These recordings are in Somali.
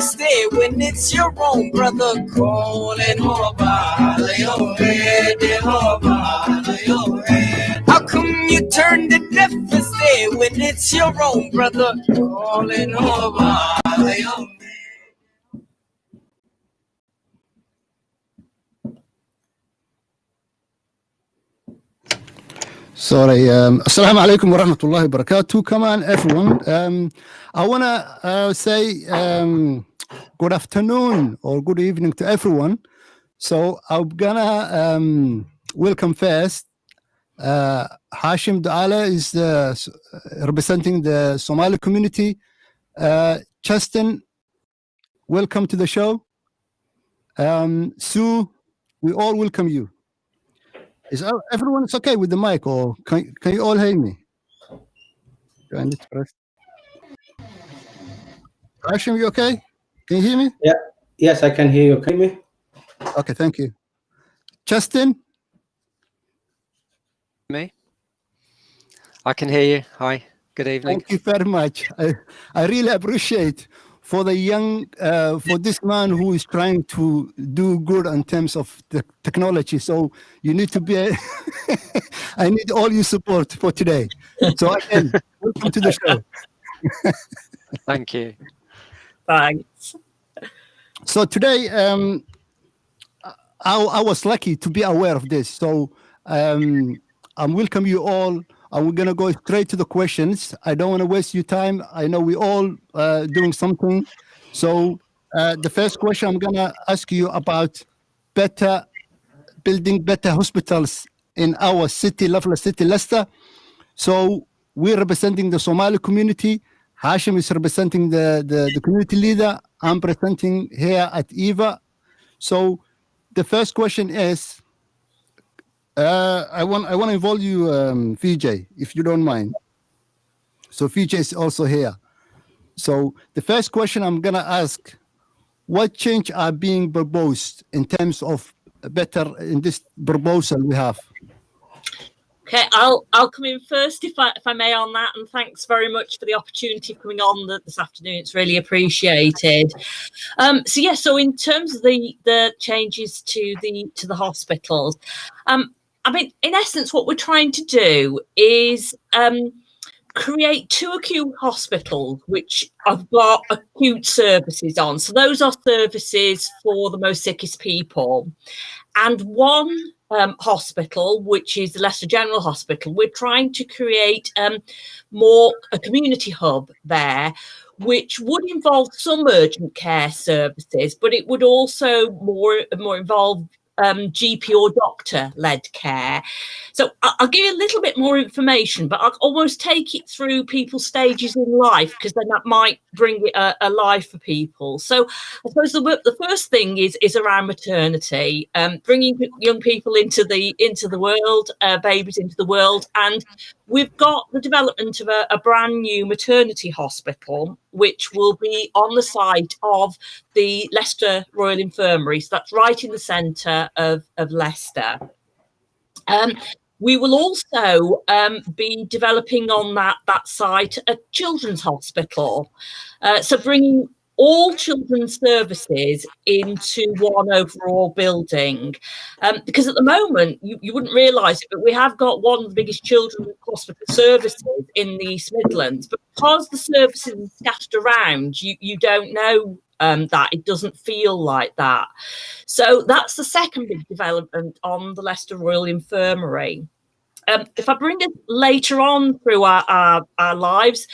stay when it's your own brother calling? How come you turn the deaf and stay when it's your own brother calling? Sorry. Assalamu alaikum wa rahmatullahi wa barakatuh. Come on, everyone. I want to say good afternoon or good evening to everyone. So I'm going to welcome first. Hashim Duale is representing the Somali community. Justin, welcome to the show. Sue, we all welcome you. Is everyone okay with the mic, or can you all hear me? Do I need to press? Hashim, you okay? Can you hear me? Yeah. Yes, I can hear you. Can you hear me? Okay, thank you. Justin? Me? I can hear you. Hi, good evening. Thank you very much. I really appreciate for the young, for this man who is trying to do good in terms of the technology. So you need to be, I need all your support for today. So again, welcome to the show. Thank you. Thanks. So today, I was lucky to be aware of this. So I'm welcome you all. And we're going to go straight to the questions. I don't want to waste your time. I know we all doing something. So the first question I'm going to ask you about building better hospitals in our city, lovely city, Leicester. So we're representing the Somali community. Hashim is representing the community leader. I'm presenting here at EAVA. So the first question is, I want to involve you, VJ, if you don't mind. So VJ is also here. So the first question I'm gonna ask: what change are being proposed in terms of better in this proposal we have? Okay, I'll come in first if I may on that, and thanks very much for the opportunity of coming on this afternoon. It's really appreciated. So in terms of the changes to the hospitals, I mean, in essence, what we're trying to do is create 2 acute hospitals which have got acute services on. So those are services for the most sickest people. And 1 hospital, which is the Leicester General Hospital, we're trying to create a community hub there, which would involve some urgent care services, but it would also more involve GP or doctor-led care. So I'll give you a little bit more information, but I'll almost take it through people's stages in life, because then that might bring it alive for people. So I suppose the first thing is around maternity, bringing young people into the world, babies into the world. And we've got the development of a brand new maternity hospital, which will be on the site of the Leicester Royal Infirmary. So that's right in the centre of Leicester. We will also be developing on that site a children's hospital. So bringing all children's services into one overall building. Because at the moment, you wouldn't realise it, but we have got one of the biggest children's hospital services in the East Midlands. But because the services are scattered around, you don't know that. It doesn't feel like that. So that's the second big development on the Leicester Royal Infirmary. If I bring it later on through our lives,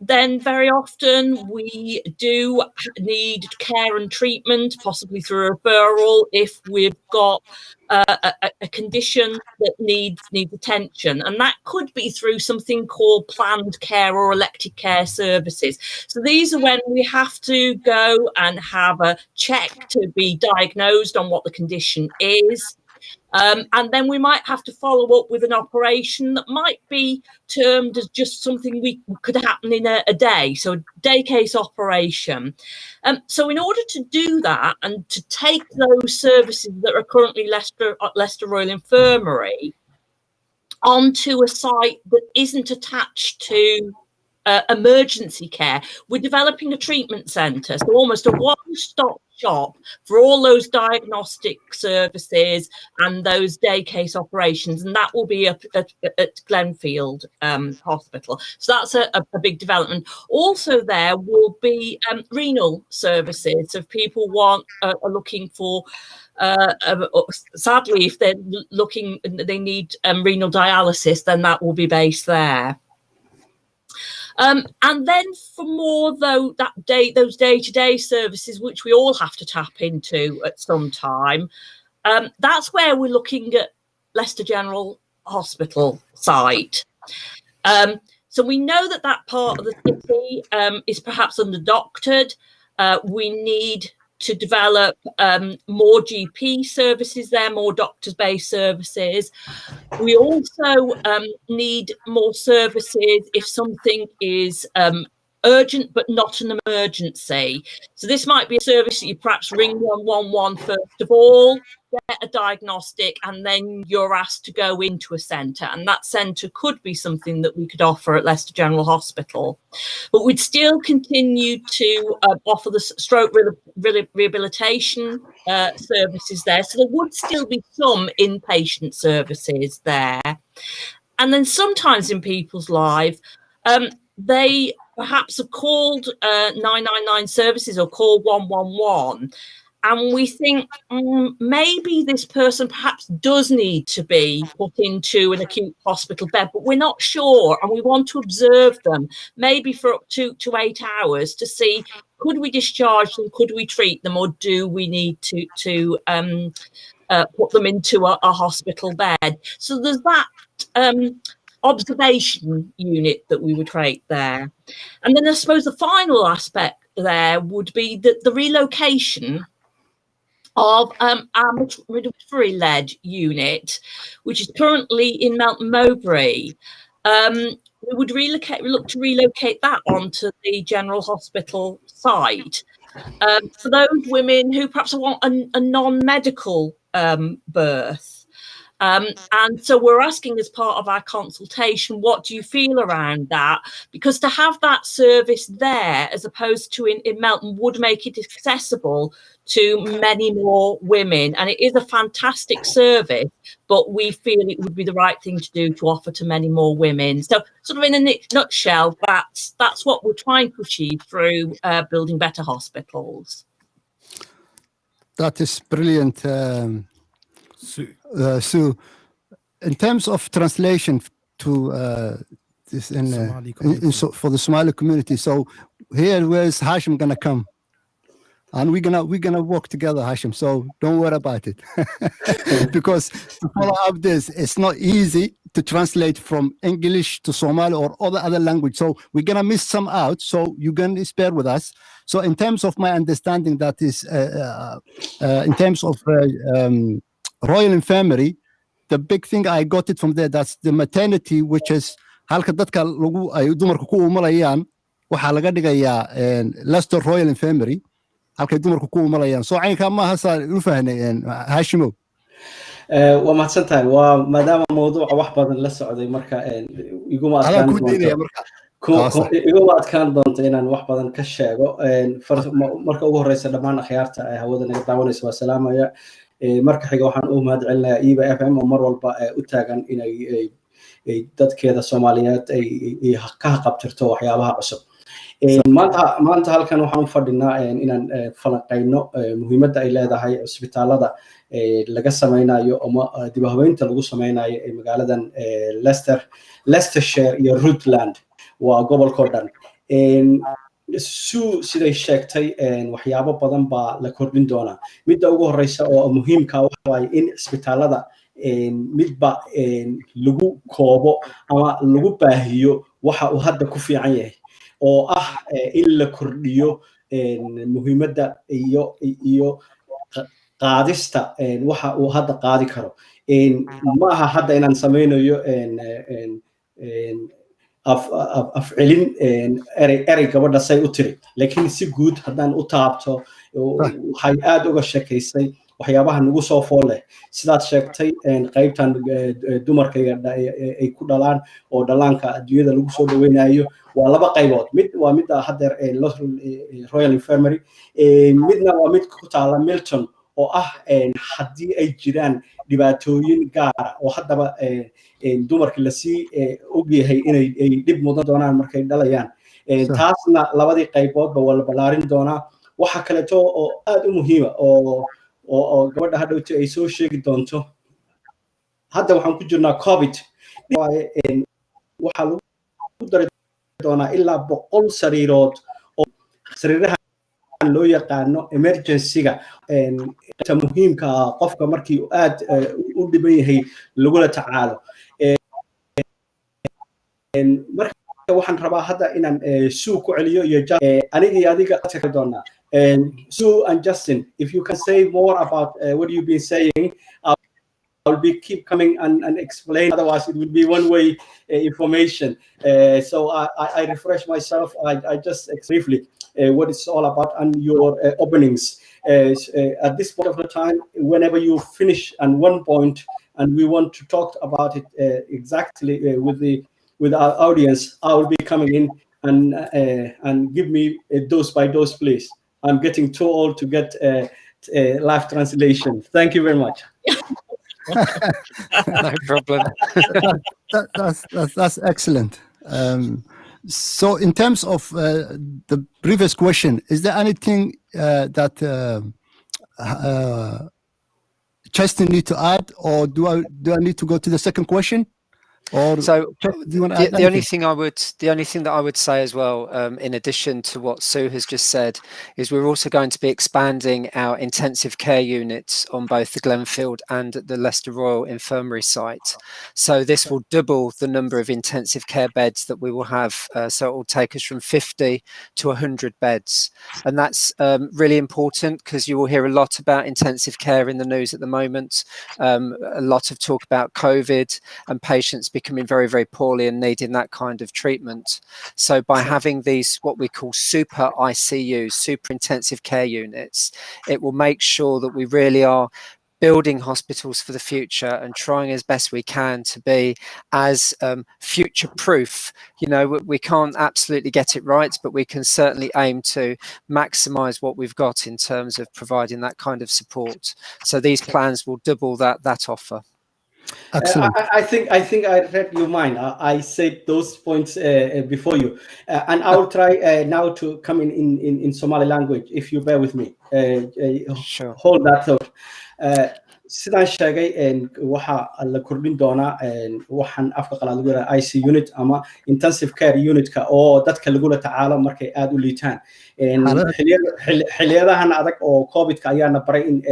then very often we do need care and treatment, possibly through a referral, if we've got a condition that needs attention. And that could be through something called planned care or elected care services. So these are when we have to go and have a check to be diagnosed on what the condition is. And then we might have to follow up with an operation that might be termed as just something could happen in a day, so a day case operation. So in order to do that and to take those services that are currently Leicester Royal Infirmary onto a site that isn't attached to emergency care, we're developing a treatment centre, so almost a one-stop shop for all those diagnostic services and those day case operations, and that will be up at Glenfield Hospital. So that's a big development. Also, there will be renal services. So if people are looking for, sadly, if they're looking, they need renal dialysis, then that will be based there. And then for more, though, those day-to-day services, which we all have to tap into at some time, that's where we're looking at Leicester General Hospital site. So we know that part of the city is perhaps under-doctored. We need to develop more GP services there, more doctors-based services. We also need more services if something is urgent but not an emergency. So this might be a service that you perhaps ring 111 first of all, get a diagnostic, and then you're asked to go into a centre. And that centre could be something that we could offer at Leicester General Hospital. But we'd still continue to offer the stroke rehabilitation services there. So there would still be some inpatient services there. And then sometimes in people's lives, they perhaps have called 999 services or called 111. And we think maybe this person perhaps does need to be put into an acute hospital bed, but we're not sure. And we want to observe them maybe for up to 8 hours to see, could we discharge them? Could we treat them? Or do we need to put them into a hospital bed? So there's that observation unit that we would create there. And then I suppose the final aspect there would be that the relocation of our midwifery-led unit, which is currently in Melton Mowbray. We would look to relocate that onto the General Hospital site for those women who perhaps want a non-medical birth. And so we're asking, as part of our consultation, what do you feel around that? Because to have that service there, as opposed to in Melton, would make it accessible to many more women. And it is a fantastic service, but we feel it would be the right thing to do to offer to many more women. So sort of in a nutshell, that's what we're trying to achieve through building better hospitals. That is brilliant. Sue, in terms of translation to this for the Somali community, so here, where's Hashim gonna come? And we're gonna work together, Hashim. So don't worry about it, because to follow up this, it's not easy to translate from English to Somali or other language. So we're gonna miss some out. So you're gonna spare with us. So in terms of my understanding, that is in terms of Royal Infirmary, the big thing I got it from there, that's the maternity, which is halka dadka ay dumarku ku umalayaan waxa laga dhigayaa Leicester Royal Infirmary halka dumarku ku umalayaan. So aynka ma hasa u fahnay Hashimo. waa mahadsantahay. waa maadaama mawduuca wax badan la socday marka iguma adkaan doonto inaan wax badan ka sheego. marka ugu horeysa dhammaan akhyaarta ay hawada naga daawanaysa waa salaamaya. marka xiga waxaan u mahad celinayaa EAVA FM oo mar walba u taagan inay dadkeeda Soomaaliyeed ay ka qabtirto waxyaabaha cusub. maanta halkan waxaan u fadhinaa inaan falanqeyno muhiimadda ay leedahay isbitaalada laga sameynayo ama dib u habeynta lagu sameynayo ee magaaladan Leicestershire iyo Rutland waa gobolka dhan. siday sheegtay waxyaabo badan baa la kordhin doonaa. midda ugu horeysa oo muhiimka waxa waaye in isbitaalada midba lagu koobo ama lagu baahiyo waxa uu hadda ku fiican yahay, oo in la kordhiyo muhiimadda iyo qaadista waxa uu hadda qaadi karo. ma aha hadda inaan sameynayo afcelin erey gabadha say u tiri, laakiin si guud haddaan u taabto waxay aad uga sheekaysay waxyaabaha nagu soo fool leh sidaad sheegtay qaybtan dumarka ay ku dhalaan oo dhalaanka adduunyada lagu soo dhaweynayo waa laba qaybood mid waa mid haddeer Royal Infirmary midna waa mid ku taala Milton oo ah haddii ay jiraan dhibaatooyin gaar ah oo haddaba dumarka la sii ogyahay inay dhib mudan doonaan markay dhalayaan taasna labadii qayboodba waa la ballaarin doonaa waxa kaleeto oo aad u muhiima oo gabadha hadhowta ay soo sheegi doonto hadda waxaan ku jirnaa COVID waxaa lagu dari doonaa ilaa 100 sariirood oo sariiraha loo yaqaano emergency-ga ta muhiimka qofka markii aad u dhiban yahay lagula tacaalo marka waxaan rabaa hadda inaan suu ku celiyo iyo aniga iyo adiga ka doonaa Sue and Justin, if you can say more about what you've been saying, I'll be keep coming and explain. Otherwise, it will be one-way information. So I refresh myself. I just briefly what it's all about and your openings. At this point of the time, whenever you finish on one point and we want to talk about it exactly with our audience, I will be coming in and give me dose by dose, please. I'm getting too old to get live translation. Thank you very much. No problem. That's excellent. So in terms of the previous question, is there anything that Cheston need to add, or do I need to go to the second question? Or so the only thing that I would say as well, in addition to what Sue has just said, is we're also going to be expanding our intensive care units on both the Glenfield and the Leicester Royal Infirmary site. So this will double the number of intensive care beds that we will have. So it will take us from 50 to 100 beds, and that's really important because you will hear a lot about intensive care in the news at the moment. A lot of talk about COVID and patients becoming very, very poorly and needing that kind of treatment. So by having these, what we call super ICUs, super intensive care units, it will make sure that we really are building hospitals for the future and trying as best we can to be as future proof. You know, we can't absolutely get it right, but we can certainly aim to maximize what we've got in terms of providing that kind of support. So these plans will double that offer. Excellent. I think I read your mind. I said those points before you, and I will try now to come in Somali language, if you bear with me. Sure. Hold that thought. Sidaan sheegay waxa la kordhin doonaa waxaan afka qalaad lagu yiraahdo IC unit ama intensive care unit-ka oo dadka lagula tacaalo markay aad u liitaan xiliyadahan adag oo COVID-ka ayaana baray in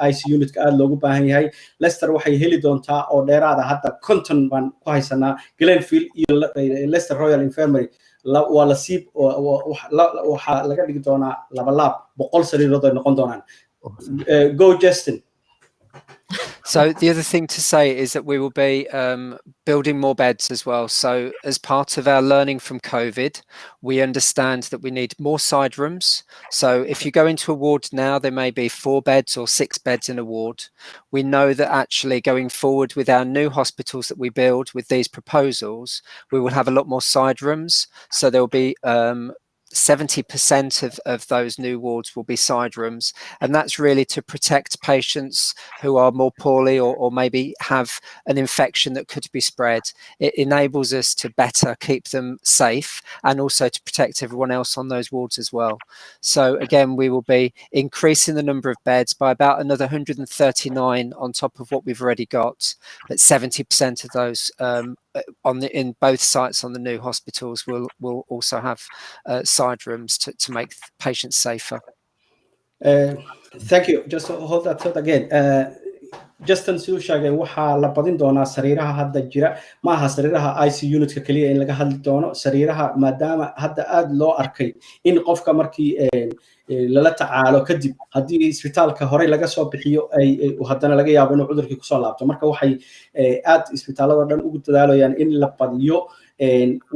IC unit-ka aad loogu baahan yahay. Leicester waxay heli doontaa oo dheeraada hadda 50 baan ku haysanaa Glenfield iyo Leicester Royal Infirmary waa la siib waxa laga dhigi doonaa laba laab 100 sariirood ay noqon doonaan. Go Justin. So the other thing to say is that we will be building more beds as well. So as part of our learning from COVID, we understand that we need more side rooms. So if you go into a ward now, there may be 4 beds or 6 beds in a ward. We know that actually going forward with our new hospitals that we build with these proposals, we will have a lot more side rooms. So there will be 70% of those new wards will be side rooms, and that's really to protect patients who are more poorly or maybe have an infection that could be spread. It enables us to better keep them safe and also to protect everyone else on those wards as well. So again, we will be increasing the number of beds by about another 139 on top of what we've already got, but 70% of those in both sites on the new hospitals will also have side rooms to make patients safer. Thank you. Just hold that thought again. Justin suu sheegay waxa la badin doonaa sariiraha hadda jira ma aha sariiraha IC unit-ka kaliya in laga hadli doono sariiraha maadaama hadda aad loo arkay in qofka markii lala tacaalo kadib haddii isbitaalka hore laga soo bixiyo ay haddana laga yaabo inuu cudurkii kusoo laabto marka waxay aad isbitaalada dhan ugu dadaalayaan in la badiyo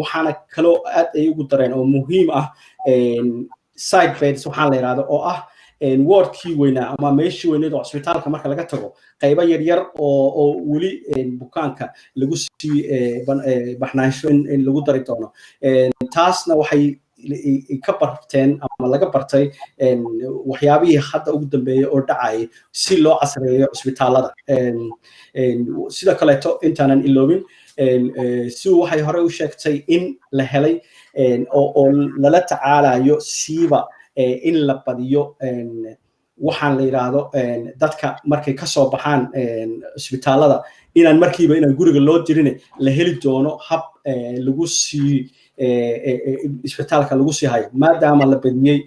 waxaana kaloo aad ay ugu dareen oo muhiim ah side beds waxaan la yiraahdo oo ah wardkii weynaa ama meeshii weyneed oo cisbitaalka marka laga tago qaybo yaryar oo weli bukaanka lagu sii baxnaansho in lagu dari doono taasna waxay ka barteen ama laga bartay waxyaabihii hadda ugu dambeeyay oo dhacay si loo casreeyo cisbitaalada sida kaleeto intaanan iloobin si waxay hore u sheegtay in la helay oo lala tacaalayo siiba in la badiyo waxaan la yiraahdo dadka markay ka soo baxaan cisbitaalada inaan guriga loo dirin la heli doono hab lagu sii isbitaalka lagu sii hayo maadaama la badiyay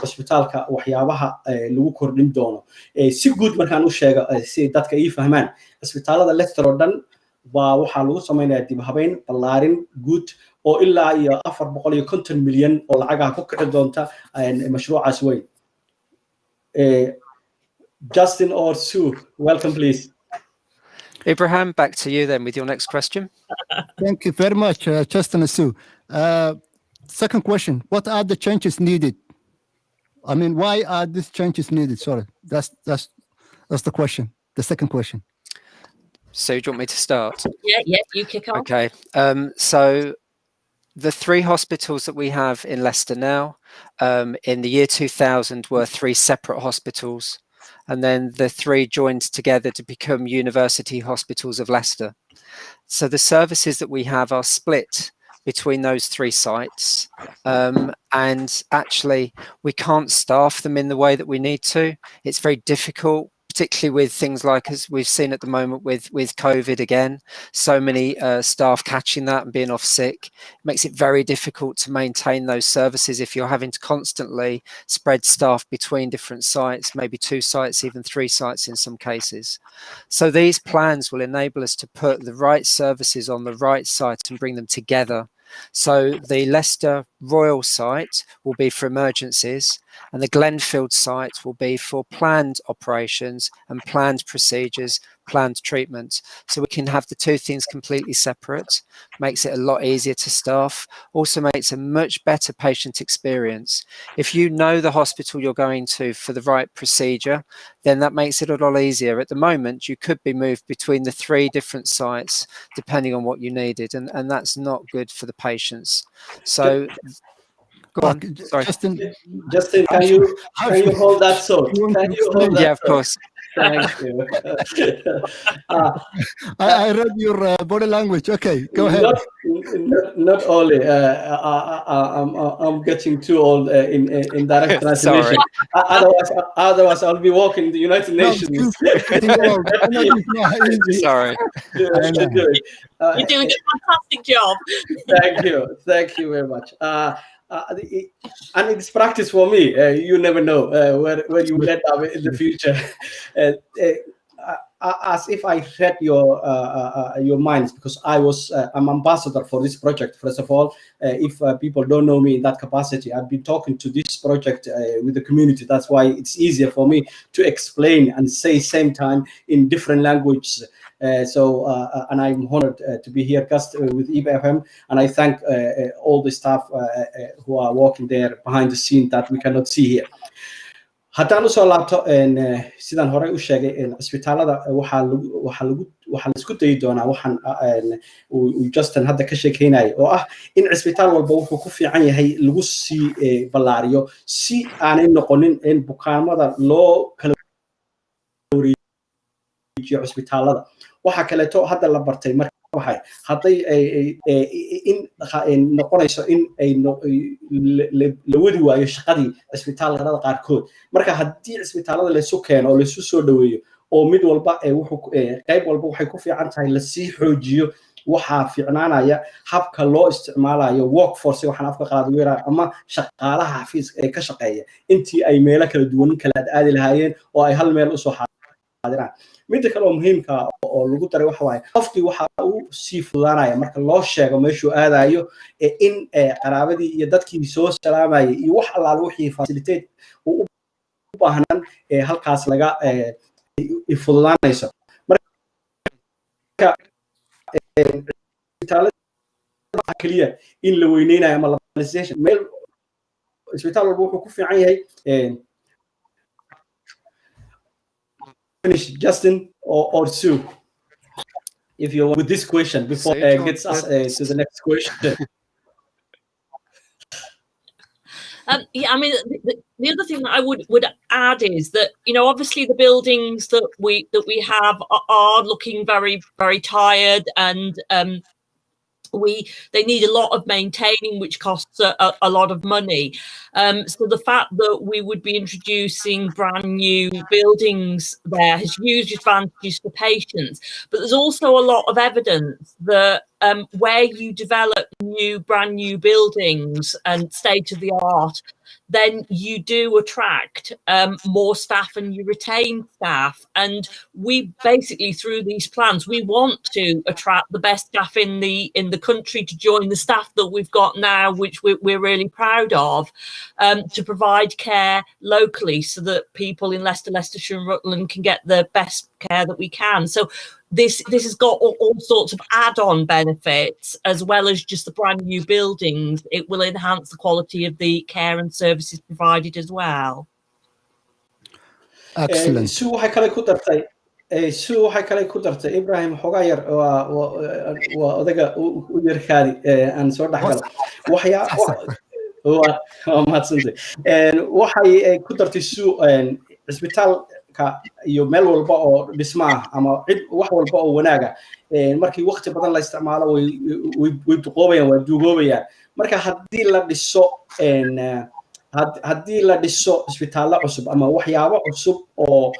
isbitaalka waxyaabaha lagu kordhin doono si guud markaan u sheego si dadka ay fahmaan isbitaalada Leicester oo dhan waxaa lagu samaynayaa dib habeyn ballaarin guud oo ilaa iyo 450 milyan oo lacagaha ku kici doonta mashruucaas weyn Justin or Sue, welcome please. Ibrahim, back to you then with your next question. Thank you very much, Justin and Sue. Second question, what are the changes needed? I mean, why are these changes needed? Sorry, that's the question, the second question. So do you want me to start? Yeah, you kick off. Okay, so the 3 hospitals that we have in Leicester now, in the year 2000 were 3 separate hospitals, and then the 3 joined together to become University Hospitals of Leicester. So the services that we have are split between those 3 sites, and actually we can't staff them in the way that we need to. It's very difficult, particularly with things like, as we've seen at the moment with COVID again, so many staff catching that and being off sick. It makes it very difficult to maintain those services if you're having to constantly spread staff between different sites, maybe 2 sites, even 3 sites in some cases. So these plans will enable us to put the right services on the right site and bring them together. So the Leicester Royal site will be for emergencies, and the Glenfield site will be for planned operations and planned procedures, planned treatment. So we can have the 2 things completely separate, makes it a lot easier to staff, also makes a much better patient experience. If you know the hospital you're going to for the right procedure, then that makes it a lot easier. At the moment, you could be moved between the 3 different sites depending on what you needed, and that's not good for the patients. So go on. Sorry. Justin, can you hold that thought? Can you hold that? Yeah, of course. Thank you. I read your body language. Okay, go ahead. Not only I'm getting too old in direct translation. Otherwise, I'll be walking the United Nations. Sorry. You're doing a fantastic job. Thank you very much. And it's practice for me. You never know where you will end up in the future. As if I read your minds, because I'm ambassador for this project. First of all, if people don't know me in that capacity, I've been talking to this project with the community. That's why it's easier for me to explain and say same time in different languages. And I'm honored to be here with EAVA, and I thank all the staff who are working there behind the scene that we cannot see here. haddaan usoo laabto sidaan horey u sheegay cisbitaalada waxaa la isku dayi doonaa waxaan Justin hadda ka sheekeynaya oo ah in cisbitaal walba wuxuu ku fiican yahay lagu sii ballaariyo si aanay noqonin in bukaanada loo kala wareejiyo cisbitaalada waxa kale to hadda la bartay marka waxay hadday in noqonayso in ay la wadi waayo shaqadii cisbitaalada qaarkood marka haddii cisbitaalada la isu keeno oo la isu soo dhaweeyo oo mid walba qayb walba waxay ku fiican tahay la sii xoojiyo waxaa fiicnaanaya habka loo isticmaalayo workforce waxaan afka qaado weeraa ama shaqaalaha xafiiska ee ka shaqeeya intii ay meelo kala duwan kala aadi lahaayeen oo ay hal meel u soo xaadiraan mid kale oo muhiimka oo lagu daray waxa waaye qofkii waxa uu sii fudaanaya marka loo sheego meeshuu aadayo in qaraabadii iyo dadkii soo salaamayay iyo wax allaale wixii facilitate uu u baahnaan halkaas laga fududaanayso marka kaliya in la weyneynayo ama la validation meel isbitaal walba wuxuu ku fiican yahay finish, Justin or Sue, if you want with this question before gets us to the next question. Yeah, I mean, the other thing that I would add is that, you know, obviously the buildings that we have are looking very, very tired, and they need a lot of maintaining, which costs a lot of money. So the fact that we would be introducing brand new buildings there has huge advantages for patients. But there's also a lot of evidence that where you develop brand new buildings and state of the art, then you do attract more staff and you retain staff. And we basically, through these plans, we want to attract the best staff in the country to join the staff that we've got now, which we're really proud of, to provide care locally so that people in Leicester, Leicestershire and Rutland can get the best care that we can. So this has got all sorts of add-on benefits, as well as just the brand new buildings. It will enhance the quality of the care and services provided as well. Excellent. Sue waxay kale ku dartay Ibrahim xogaa yar waa odaga u yarkaadi aan soo dhaxgalo waxay ku dartay Sue isbitaalka iyo meel walba oo dhismaha ama wax walba oo wanaaga markii waqti badan la isticmaalo way duugoobayaan marka haddii la dhiso isbitaalo cusub ama waxyaabo cusub oo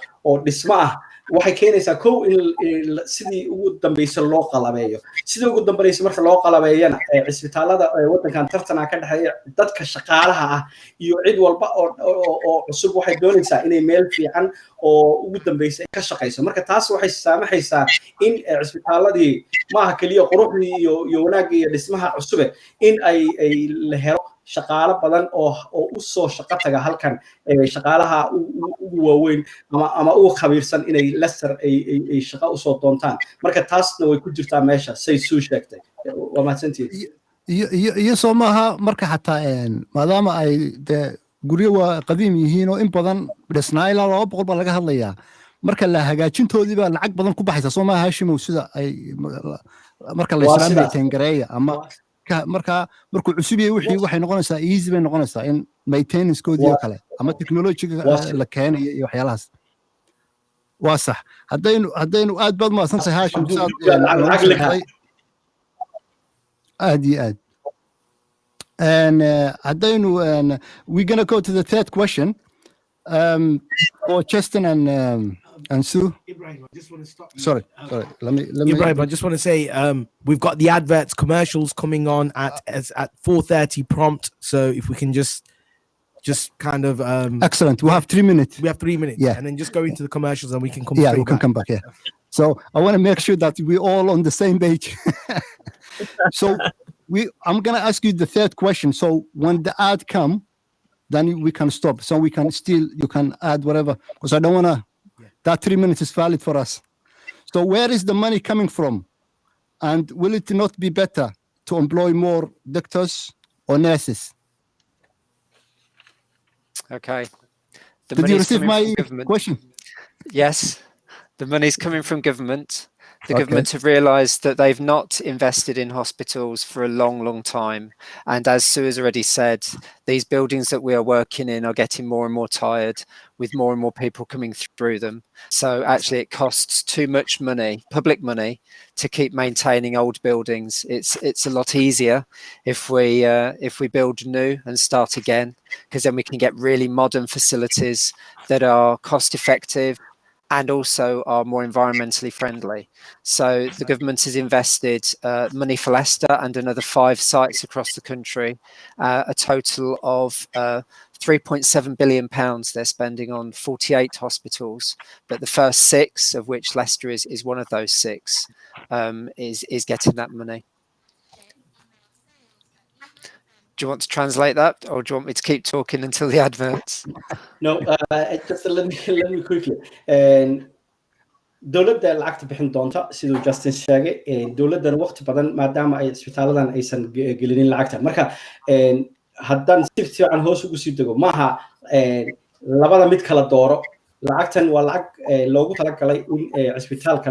dhismo ah waxay keenaysaa kow in sidii ugu dambaysa loo qalabeeyo sidii ugu dambaysa marka loo qalabeeyana isbitaalada wadankan tartana ka dhaxeeya dadka shaqaalaha ah iyo cid walba oo cusub waxay doonaysaa inay meel fiican oo ugu dambaysa ka shaqeyso marka taas waxay saamaxaysaa in isbitaaladii maaha kaliya quruxdii iyo wanaagii iyo dhismaha cusub in ay la helo shaqaale badan oo u soo shaqo taga halkan shaqaalaha ugu waaweyn ama ugu khabiirsan inay Leicester ay shaqo u soo doontaan marka taasna way ku jirtaa meesha say Sue sheegtay waa mahadsantihiin iyo Soomaha marka xataa maadaama ay guryo waa qadiim yihiin oo in badan dhisnaayla 200 baa laga hadlayaa marka la hagaajintoodii baa lacag badan ku baxaysa Soomaha Hashim sida ay marka la islaamay tangareeya ama markuu cusub yahay wixii waxay noqonaysaa easy bay noqonaysaa in maintenance koodii kale ama technology la keenay iyo waxyaalahaas waa sax hadaynu aad baad ma santahay Hashim aad and hadaynu we're going to go to the third question for Justin and Sue. Ibrahim, I just want to stop you. Sorry. Let me Ibrahim, I just want to say we've got the adverts commercials coming on at 4:30 prompt. So if we can just kind of excellent. We have 3 minutes. We have 3 minutes. Yeah. And then just go into the commercials and we can come we can come back. Yeah. So I want to make sure that we're all on the same page. So I'm gonna ask you the third question. So when the ad come, then we can stop. So we can you can add whatever, because I don't wanna that 3 minutes is valid for us. So where is the money coming from? And will it not be better to employ more doctors or nurses? Okay. Did you receive my question? Yes. The money's coming from government. The government have realised that they've not invested in hospitals for a long, long time. And as Sue has already said, these buildings that we are working in are getting more and more tired with more and more people coming through them. So actually it costs too much money, public money, to keep maintaining old buildings. It's a lot easier if we build new and start again, because then we can get really modern facilities that are cost effective and also are more environmentally friendly. So the government has invested money for Leicester and another 5 sites across the country, a total of £3.7 billion they're spending on 48 hospitals, but the first 6, of which Leicester is one of those 6, is getting that money. Do you want to translate that, or do you want me to keep talking until the adverts? No, just let me quickly. dowladda lacagta bixin doonta sidoo Justin sheegay dowladdan waqti badan maadaama ay isbitaaladan aysan gelinin lacagta marka haddaan si fiican hoos ugu sii dago maaha labada mid kala dooro lacagtan waa lacag loogu talagalay in cisbitaalka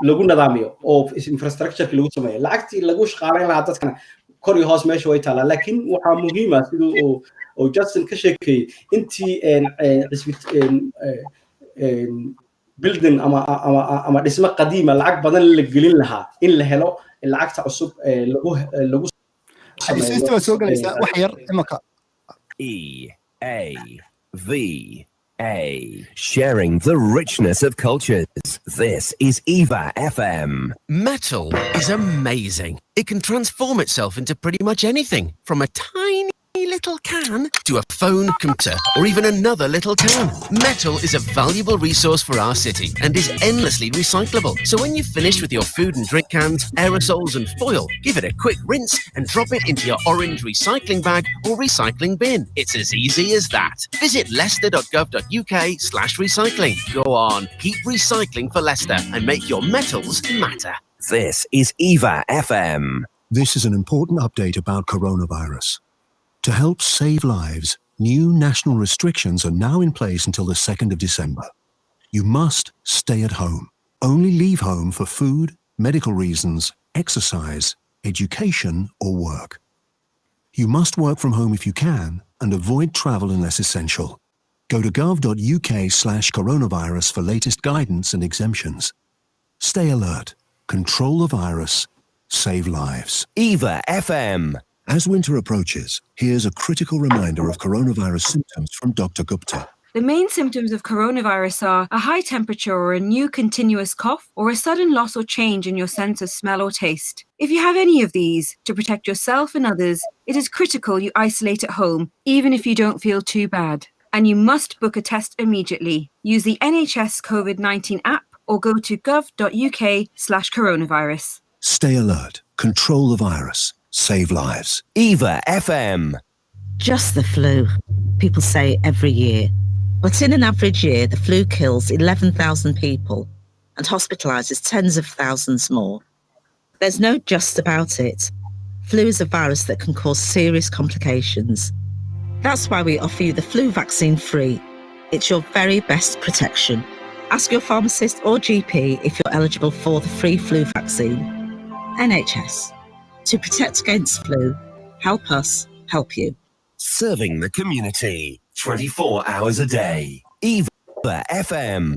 lagu nadaamiyo oo infrastructure lagu sameeyo lacagtii lagu shaqaaleyn lahaa dadkana kor iyo hoos meesha way taalaa laakiin waxaa muhiim ah sidoo oo Justin ka sheekay intii building ama dhismo qadiima lacag badan la gelin lahaa in la helo lacagta cusub lagu sameeyo soo galaysa wax yar imaka EAVA, sharing the richness of cultures. This is EAVA FM. Metal is amazing. It can transform itself into pretty much anything, from a tiny little can to a phone, computer, or even another little town. Metal is a valuable resource for our city and is endlessly recyclable. So when you've finished with your food and drink cans, aerosols and foil, give it a quick rinse and drop it into your orange recycling bag or recycling bin. It's as easy as that. Visit leicester.gov.uk/recycling. Go on, keep recycling for Leicester and make your metals matter. This is EAVA FM. This is an important update about coronavirus. To help save lives, new national restrictions are now in place until the 2nd of December. You must stay at home. Only leave home for food, medical reasons, exercise, education, or work. You must work from home if you can and avoid travel unless essential. Go to gov.uk/coronavirus for latest guidance and exemptions. Stay alert, control the virus, save lives. EAVA FM. As winter approaches, here's a critical reminder of coronavirus symptoms from Dr. Gupta. The main symptoms of coronavirus are a high temperature or a new continuous cough or a sudden loss or change in your sense of smell or taste. If you have any of these, to protect yourself and others, it is critical you isolate at home, even if you don't feel too bad. And you must book a test immediately. Use the NHS COVID-19 app or go to gov.uk/coronavirus. Stay alert, control the virus, save lives. EAVA FM. Just the flu, people say every year. But in an average year, the flu kills 11,000 people and hospitalises tens of thousands more. There's no just about it. Flu is a virus that can cause serious complications. That's why we offer you the flu vaccine free. It's your very best protection. Ask your pharmacist or GP if you're eligible for the free flu vaccine. NHS. To protect against flu, help us help you. Serving the community 24 hours a day. EAVA FM.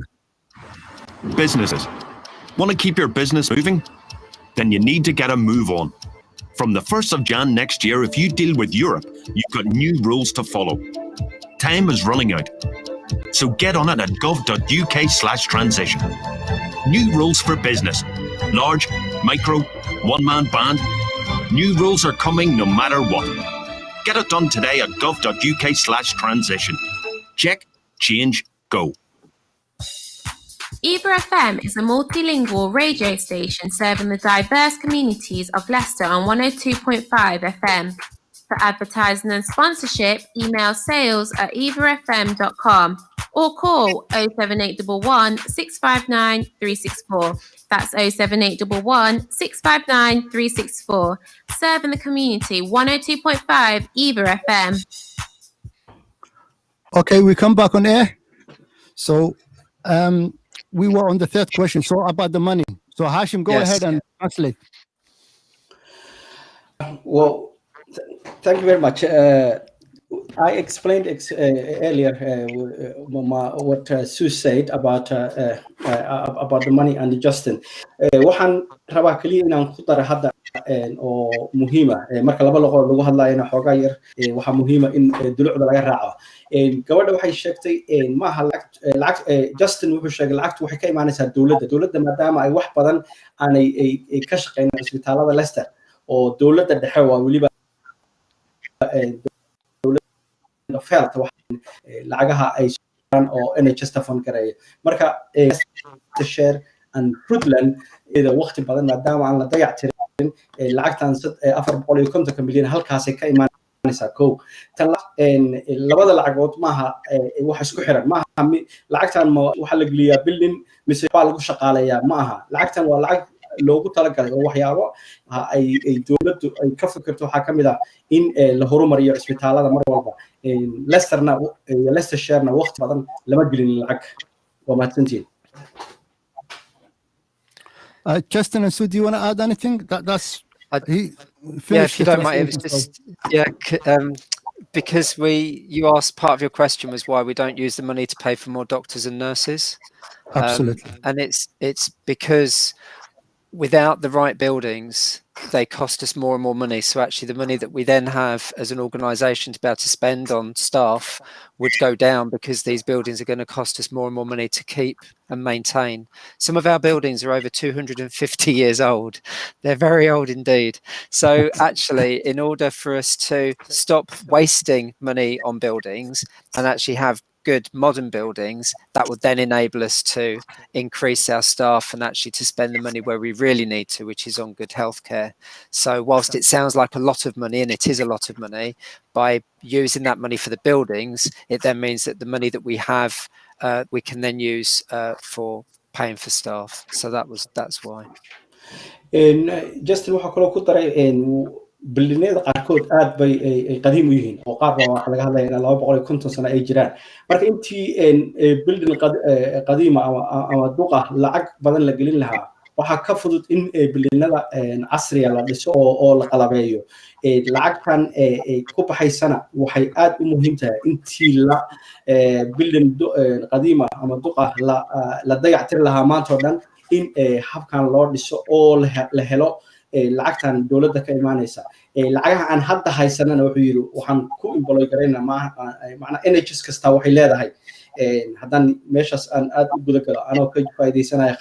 Businesses. Want to keep your business moving? Then you need to get a move on. From the 1st of Jan next year, if you deal with Europe, you've got new rules to follow. Time is running out. So get on it at gov.uk/transition. New rules for business. Large, micro, one-man band. New rules are coming no matter what. Get it done today at gov.uk/transition. Check, change, go. EAVA FM is a multilingual radio station serving the diverse communities of Leicester on 102.5 FM. For advertising and sponsorship, email sales@eavafm.com or call 07811 659 364. That's 07811 659 364. Serving the community, 102.5 EAVA FM. Okay, we come back on air. So we were on the third question, so about the money. So Hashim, go ahead and translate. Well, thank you very much. I explained earlier what Sue said about the money and Justin. Waxaan rabaa kaliya inaan ku daro hadda oo muhiima marka laba luqad lagu hadlayana xoogaa yar waxa muhiima in dulucda laga raaco. Gabadha waxay sheegtay maaha lacag Justin wuxuu sheegay lacagtu waxay ka imaanaysaa dawladda maadaama ay wax badan aanay ka shaqeynayaan isbitaalada Leicester oo dawladda dhexe waa waliba felt lacagaha ay oo NHS tafan gareeyo marka share and Rutland ida waqti badan maadaama aan la dayactirin lacagtan 450 milyan halkaas ay ka imaanaysaa koow tan labada lacagood maaha wax isku xiran maaha lacagtan waxa la geliyaa building mise baa lagu shaqaaleeyaa maaha lacagtan waa lacag loogu talagalay oo waxyaabo ay dowladdu ay ka fikirto waxaa ka mid ah in la horumariyo isbitaalada mar walba Leicestershire-na waqti badan lama gelin lacag waa mahadsantihiin. Justin and Sue, do you want to add anything? That's yeah, if you don't mind, it was just because you asked, part of your question was why we don't use the money to pay for more doctors and nurses. Absolutely. And it's because without the right buildings, they cost us more and more money. So actually the money that we then have as an organisation to be able to spend on staff would go down because these buildings are going to cost us more and more money to keep and maintain. Some of our buildings are over 250 years old. They're very old indeed. So actually, in order for us to stop wasting money on buildings and actually have good modern buildings, that would then enable us to increase our staff and actually to spend the money where we really need to, which is on good healthcare. So whilst it sounds like a lot of money, and it is a lot of money, by using that money for the buildings, it then means that the money that we have, we can then use for paying for staff. So that's why. Justin waxaa kaloo ku daray بلدنيada qaarkood aad bay qadiim u yihiin oo qaar baa waxa laga hadlayaa in 250 sano ay jiraan marka intii building qadiima ama duqa lacag badan la gelin lahaa waxa ka fudud in buildingada casriga la dhiso oo la qalabeeyo lacagtan ku baxaysana waxay aad u muhiim tahay intii la building qadiima ama duqa la dayactir lahaa maanta oo dhan in habkan loo dhiso oo la helo lacagtan dawladda ka imaanaysa lacagaha aan hadda haysanana wuxuu yiri waxaan ku employ gareynaa macna NHS kasta waxay leedahay haddaan meeshaas aan aad u guda galo anoo ka faa'iideysanaya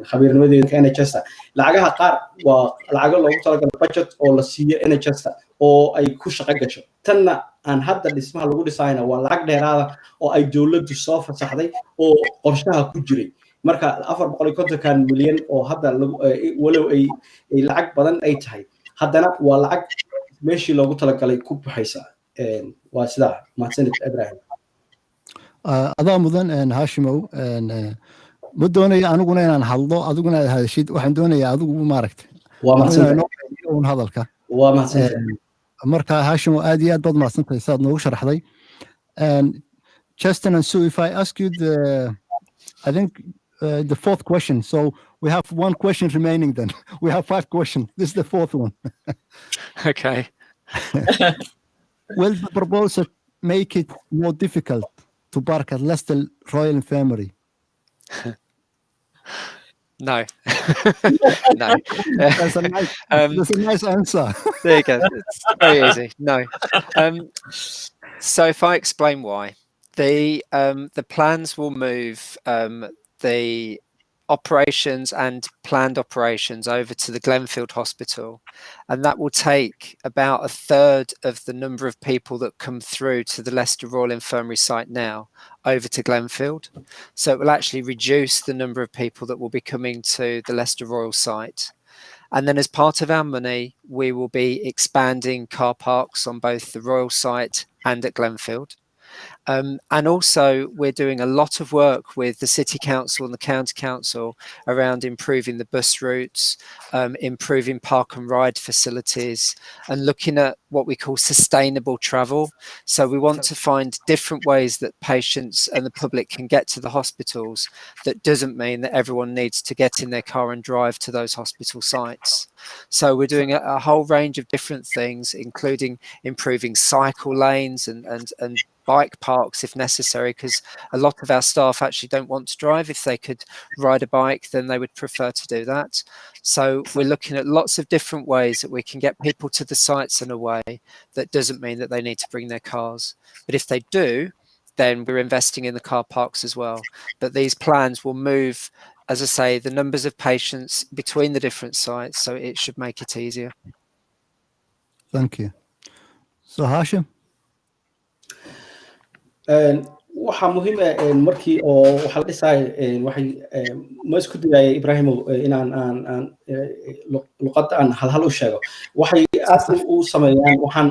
khabiirnimadeeda NHS lacagaha qaar waa lacago loogu talagalay budget oo la siiyo NHS oo ay ku shaqo gasho tanna aan hadda dhismaha lagu dhisayna waa lacag dheeraada oo ay dawladdu soo fasaxday oo qorshaha ku jiray marka 450 milyan oo hadda walow ay lacag badan ay tahay haddana waa lacag meeshii loogu talagalay ku baxaysa waa sidaa mahadsanid Ibrahim adaa mudan Hashimow ma doonayo aniguna inaan hadlo adiguna aad hadashid waxaan doonayaa adigu maaragtay waa mahadsanid oon hadalka waa mahadsanid marka Hashimow aad iyo aad baad mahadsantahay saad noogu sharaxday Justin and Sue, if I ask you I think the fourth question. So we have one question remaining then. We have 5 questions. This is the fourth one. Okay. Will the proposal make it more difficult to park at Leicester Royal Infirmary? No. No. That's a nice answer. There you go. It's very easy. No. So if I explain why, the plans will move the operations and planned operations over to the Glenfield Hospital, and that will take about 1/3 of the number of people that come through to the Leicester Royal Infirmary site now over to Glenfield. So it will actually reduce the number of people that will be coming to the Leicester Royal site. And then as part of our money, we will be expanding car parks on both the Royal site and at Glenfield. And also we're doing a lot of work with the City Council and the County Council around improving the bus routes, improving park and ride facilities, and looking at what we call sustainable travel. So we want to find different ways that patients and the public can get to the hospitals that doesn't mean that everyone needs to get in their car and drive to those hospital sites. So we're doing a whole range of different things, including improving cycle lanes and bike parks if necessary, because a lot of our staff actually don't want to drive. If they could ride a bike, then they would prefer to do that. So we're looking at lots of different ways that we can get people to the sites in a way that doesn't mean that they need to bring their cars. But if they do, then we're investing in the car parks as well. But these plans will move, as I say, the numbers of patients between the different sites, so it should make it easier. Thank you. So Hashim? waxa muhiim ah markii oo waxa la dhisay waxay ma isku dayay Ibrahim inaan luqadda aan hal u sheego waxay aad u sameeyaan waxaan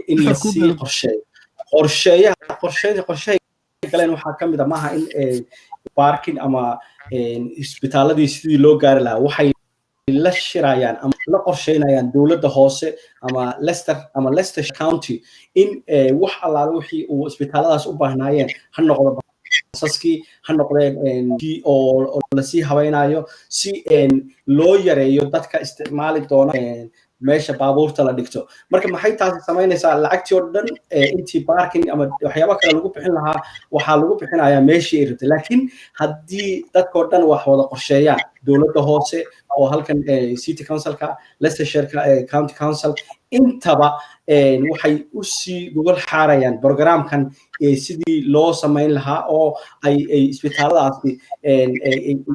in la sii qorsheeyaha galeen waxa kamid ah maaha in parking ama isbitaaladii sidii loo gaari lahaa waxay la shirayaan ama la qorsheynayaan dowladda hoose ama Leicester County in wax allaale wixii uu isbitaaladaas u baahnaayeen ha noqdo basaskii ha noqdeen oo lasii habaynayo si loo yareeyo dadka isticmaali doona meesha baabuurta la dhigto marka maxay taasi samaynaysaa lacagtii oo dhan intii parking ama waxyaabo kale lagu bixin lahaa waxaa lagu bixinayaa meeshii ay rabtay laakiin haddii dadkoo dhan wax wada qorsheeyaan dowladda hoose oo halkan city councilka Leicestershire county council intaba waxay u sii gogol xaarayaan programkan sidii loo samayn lahaa oo ay isbitaaladaasi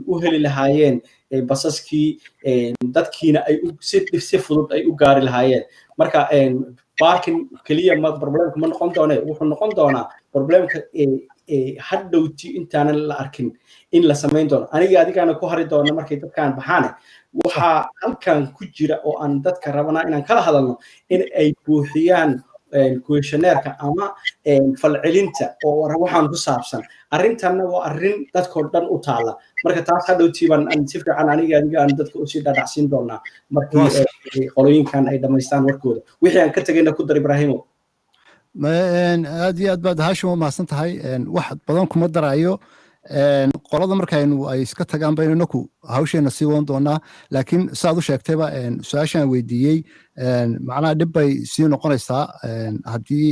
u heli lahaayeen basaskii dadkiina ay si fudud ay u gaari lahaayeen marka parking kaliya problemka ma noqon doone wuxuu noqon doonaa problemka hadhowti intaanan la arkin in la samayn doono aniga adigana ku hari doona markay dadkaan baxaane waxaa halkan ku jira oo aan dadka rabnaa inaan kala hadalno in ay buuxiyaan questionnaire-ka ama falcelinta oo waxaan ku saabsan arrintanna waa arrin dadkoo dhan u taala marka taas hadhowtii baan si fiican aniga aan dadka usii dhadhacsiin doonaa markii qolooyinkan ay dhamaystaan warkooda wixii aan ka tegayna ku dar Ibrahimo aad iyo aad baad Hashim u mahadsan tahay wax badan kuma darayo qolada markaynu ay iska tagaan baynu naku hawsheena sii wan doonaa laakiin saad u sheegtayba su'aashan weydiiyey macnaha dhib bay sii noqonaysaa haddii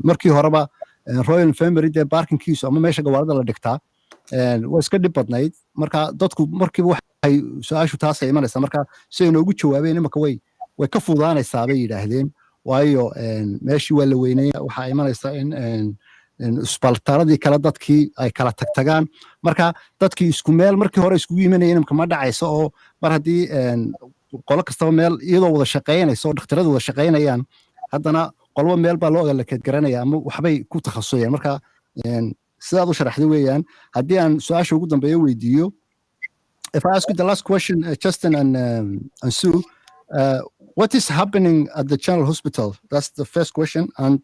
markii horeba Royal Infirmary dee parkingkiisu ama meesha gawaarida la dhigtaa waa iska dhib badnayd marka dadku markiiba waxay su'aashu taas ay imanaysaa marka si ay noogu jawaabeen imaka way ka fudaanaysaa bay yidhaahdeen waayo meeshii waa la weynaya waxaa imanaysaa in isbitaaladii kale dadkii ay kala tagtagaan marka dadkii isku meel markii hore iskugu yimanayeen imka ma dhacayso oo mar haddii qolo kastaba meel iyadoo wada shaqaynayso oo dhakhtarada wada shaqaynayaan haddana qolba meel baa loo Relocate garanaya ama waxbay ku takhasusayaan marka sidaad u sharaxday weeyaan haddii aan su'aasha ugu dambeeyo weydiiyo if I ask you the last question Justin and Sue what is happening at the General Hospital that's the first question and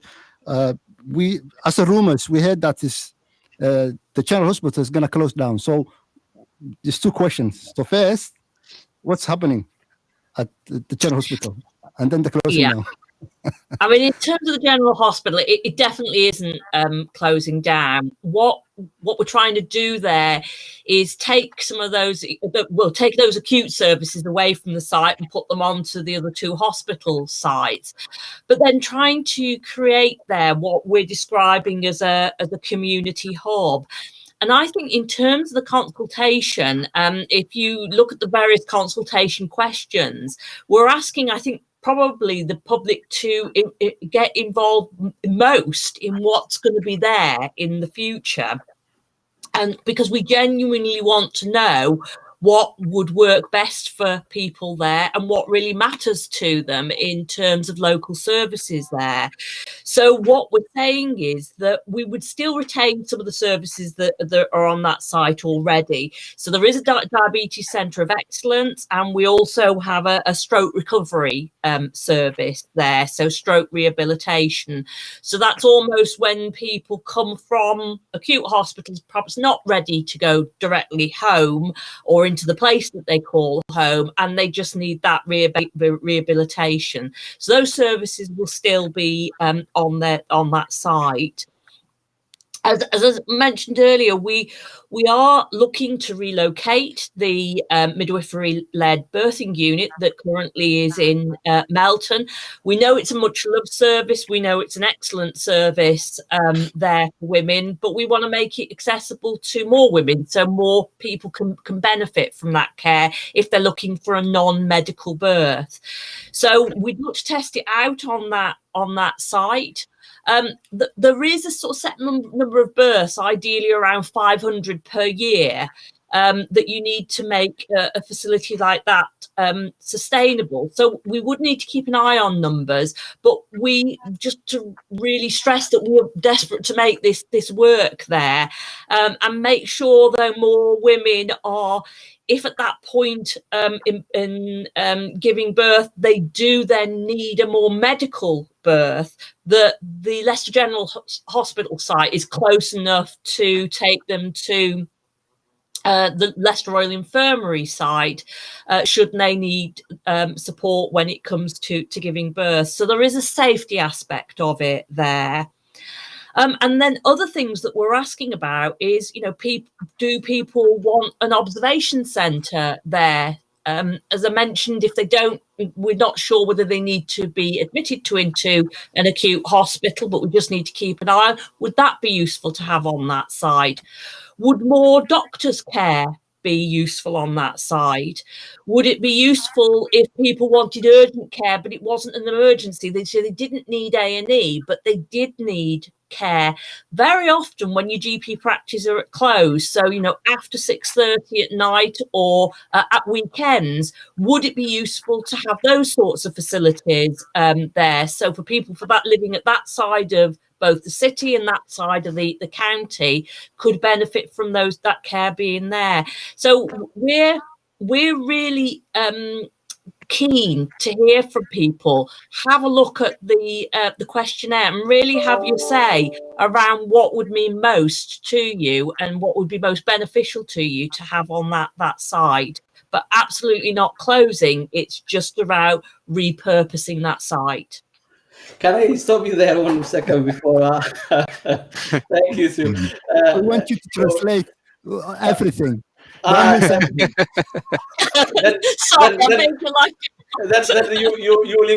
we as a rumors we heard that is the General Hospital is going to close down so there's two questions so first what's happening at the General Hospital and then the closing down I mean, in terms of the General Hospital, it definitely isn't closing down. What we're trying to do there is take some of those, take those acute services away from the site and put them onto the other two hospital sites, but then trying to create there what we're describing as a community hub. And I think in terms of the consultation, if you look at the various consultation questions, we're asking, I think, probably the public to get involved most in what's going to be there in the future. And because we genuinely want to know what would work best for people there and what really matters to them in terms of local services there. So what we're saying is that we would still retain some of the services that are on that site already. So there is a diabetes centre of excellence, and we also have a stroke recovery service there, so stroke rehabilitation. So that's almost when people come from acute hospitals, perhaps not ready to go directly home or into the place that they call home, and they just need that rehabilitation. So those services will still be on that site. As I mentioned earlier, we are looking to relocate the midwifery-led birthing unit that currently is in Melton. We know it's a much-loved service. We know it's an excellent service there for women, but we want to make it accessible to more women so more people can benefit from that care if they're looking for a non-medical birth. So we'd look to test it out on that site. There is a sort of set number of births, ideally around 500 per year, that you need to make a facility like that sustainable. So we would need to keep an eye on numbers, but we just to really stress that we are desperate to make this work there, and make sure though more women are, if at that point in giving birth, they do then need a more medical birth, that the Leicester General Hospital site is close enough to take them to the Leicester Royal Infirmary side, should they need support when it comes to giving birth. So there is a safety aspect of it there. And then other things that we're asking about is, you know, do people want an observation centre there? As I mentioned, if they don't, we're not sure whether they need to be admitted into an acute hospital, but we just need to keep an eye on. Would that be useful to have on that side? Would more doctors' care be useful on that side? Would it be useful if people wanted urgent care, but it wasn't an emergency? They say they didn't need A&E, but they did need care. Very often when your GP practices are at close, so, you know, after 6:30 at night or at weekends, would it be useful to have those sorts of facilities there? So for people living at that side of both the city and that side of the county could benefit from that care being there. So we're really keen to hear from people. Have a look at the questionnaire and really have your say around what would mean most to you and what would be most beneficial to you to have on that side. But absolutely not closing. It's just about repurposing that site. Can I stop you there 1 second before? Thank you, Sue. I want you to translate everything. You'll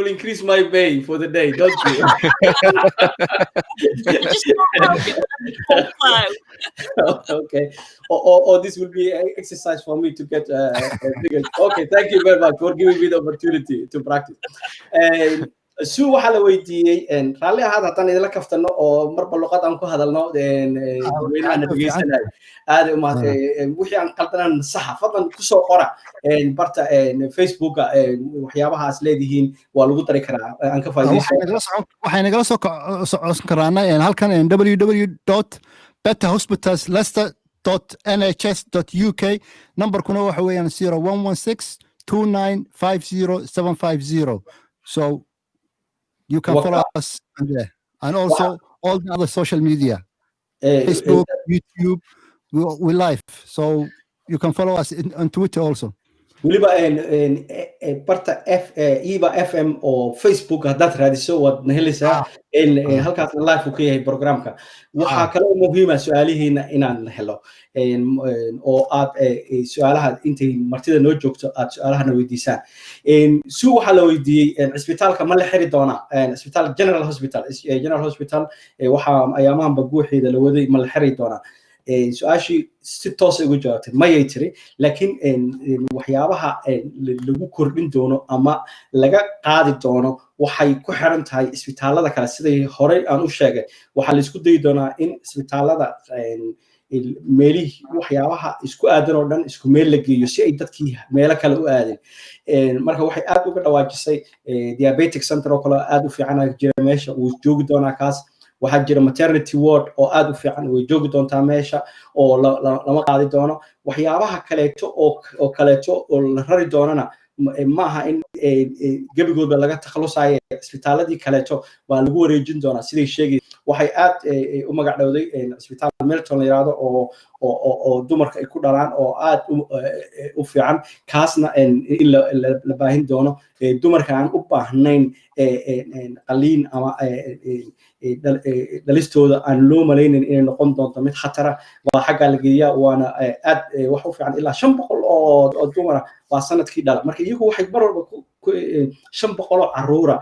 increase my pay for the day, don't you? Okay. Or this will be an exercise for me to get bigger. Okay, thank you very much for giving me the opportunity to practice. Sue waxaa la weydiiyey raalli ahaad haddaan idinla kaftano oo marba luqad aan ku hadalno weynaana dhegeysanayo aad wixii aan qaldanan saxa fadlan kusoo qora barta Facebooka waxyaabahaas leedihiin waa lagu dari karaa aan ka faa'iideysto waxay nagala soo codsan karaana halkan www.betterhospitals.leicester.nhs.uk numberkuna waxa weeyaan 01162950 so you can follow us there. And also all the other social media, Facebook, YouTube, we live. So you can follow us on Twitter also. weliba barta EAVA FM oo Facebook haddaad raadiso waad helaysaa halkaasna live uu ka yahay programka. waxaa kale oo muhiima su'aalihiina inaan helo oo aad su'aalaha intay martida noo joogto aad su'aalahana weydiisaan. Suu waxaa la weydiiyey cisbitaalka ma la xiri doonaa cisbitaal General Hospital waxaa ayaamahan baguuxeeda la waday ma la xiri doonaa. su-aashii si toos ugu jawaabtay mayay tiri laakiin waxyaabaha lagu kordhin doono ama laga qaadi doono waxay ku xiran tahay isbitaalada kale siday horey aan u sheegay waxaa la isku dayi doonaa in isbitaalada meelihii waxyaabaha isku aadan oo dhan isku meel la geeyo si ay dadkii meelo kale u aadeen marka waxay aad uga dhawaajisay diabetic center oo kale aad u fiican jira meesha uu joogi doonaa kaas waxaa jira maternity ward oo aad u fiican way joogi doontaa meesha oo lama qaadi doono waxyaabaha kaleeto oo kaleeto oo la rari doonana maaha in gebigooda laga takhalusayo isbitaaladii kaleeto waa lagu wareejin doonaa siday sheegay waxay aad u magac dhawday isbitaal Milton la yiraahdo oo dumarka ay ku dhalaan oo aad u fiican kaasna in la baahin doono dumarka aan u baahnayn qaliin ama dhalistooda aan loo malaynin inay noqon doonto mid khatara waa xagga la geeyaa waana aad wax u fiican ilaa 500 oo dumar waa sanadkii dhala marka iyagu waxay mar walba 500 oo caruura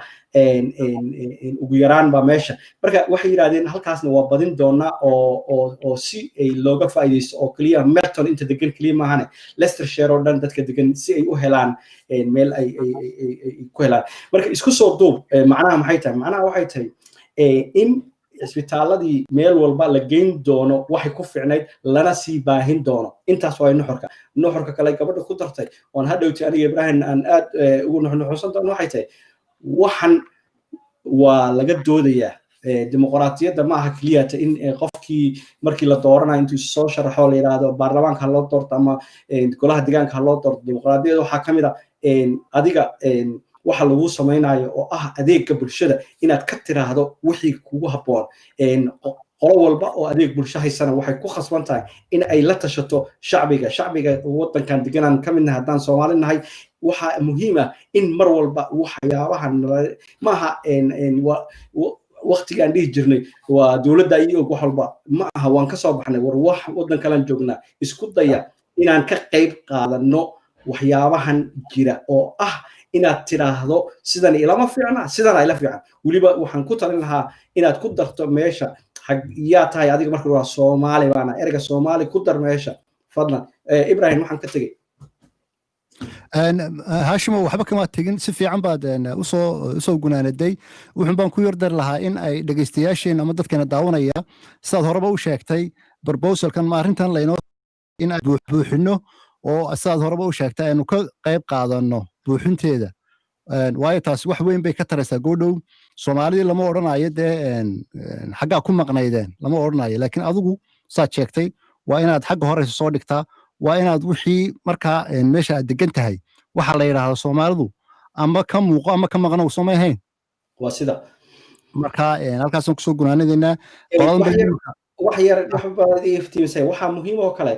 ugu yaraan ba meesha marka waxay yiraahdeen halkaasna waa badin doonaa oo si ay looga faa'iideysto oo kaliya Milton inta degan kaliya maahan Leicestershire oo dhan dadka degan si ay u helaan meel ay ku helaan marka isku soo duub macnaha maxay tahay macnaha waxay tahay in isbitaaladii meel walba la geyn doono waxay ku fiicnayd lana sii baahin doono intaas waa nuxurka kale gabadha ku dartay oon hadhowti aniga Ibrahim aan aad ugu nuxnuxsan doono waxay tahay waxan waa laga doodayaa dimuqraadiyadda ma aha kaliya in qofkii markii la dooranayo intuu soo sharaxo la yiraahdo baarlamaanka loo doorto ama golaha deegaanka loo doorto dimuqraadiyadda waxaa kamid ah adiga waxa lagu samaynayo oo ah adeegga bulshada inaad ka tiraahdo wixii kugu haboon qolo walba oo adeeg bulsho haysana waxay ku khasban tahay in ay la tashato shacbiga waddankan deganaan ka midna haddaan Soomaali nahay waxaa muhiim ah in mar walba waxyaabahan maaha waqtigaan dhihi jirnay waa dowladda iyo wax walba ma aha waan ka soo baxnay war wax waddan kalan joognaa isku daya inaan ka qayb qaadano waxyaabahan jira oo ah inaad tiraahdo sidan ilama fiicna sidan ay la fiican waliba waxaan ku talin lahaa inaad ku darto meesha yaa tahay adiga marka waa Soomaali baana erga Soomaali ku dar meesha fadlan Ibrahim waxaan ka tagay Hashim waxba kama tagin si fiican baad usoo gunaanaday wuxuu baan ku yardar lahaa in ay dhageystayaasheen ama dadkeena daawanaya sidaad horeba u sheegtay proposalkan ma arrintan laynoo in ay buuxino oo sidaad horeba u sheegtay aynu ka qayb qaadano buuxinteeda waayo taas wax weyn bay ka taraysaa goodhow Soomaalida lama oranayo dee xaggaa ku maqnaydeen lama oranayo laakiin adigu saad sheegtay waa inaad xagga horeysa soo dhigtaa waa inaad wixii markaa meesha aad degan tahay waxa la yiraahdo Soomaalidu ama ka muuqo ama ka maqno Soomaali ahayn waa sida marka halkaas ku soo gunaanadeena wax yar wax baad iftiimisay waxa muhiim oo kale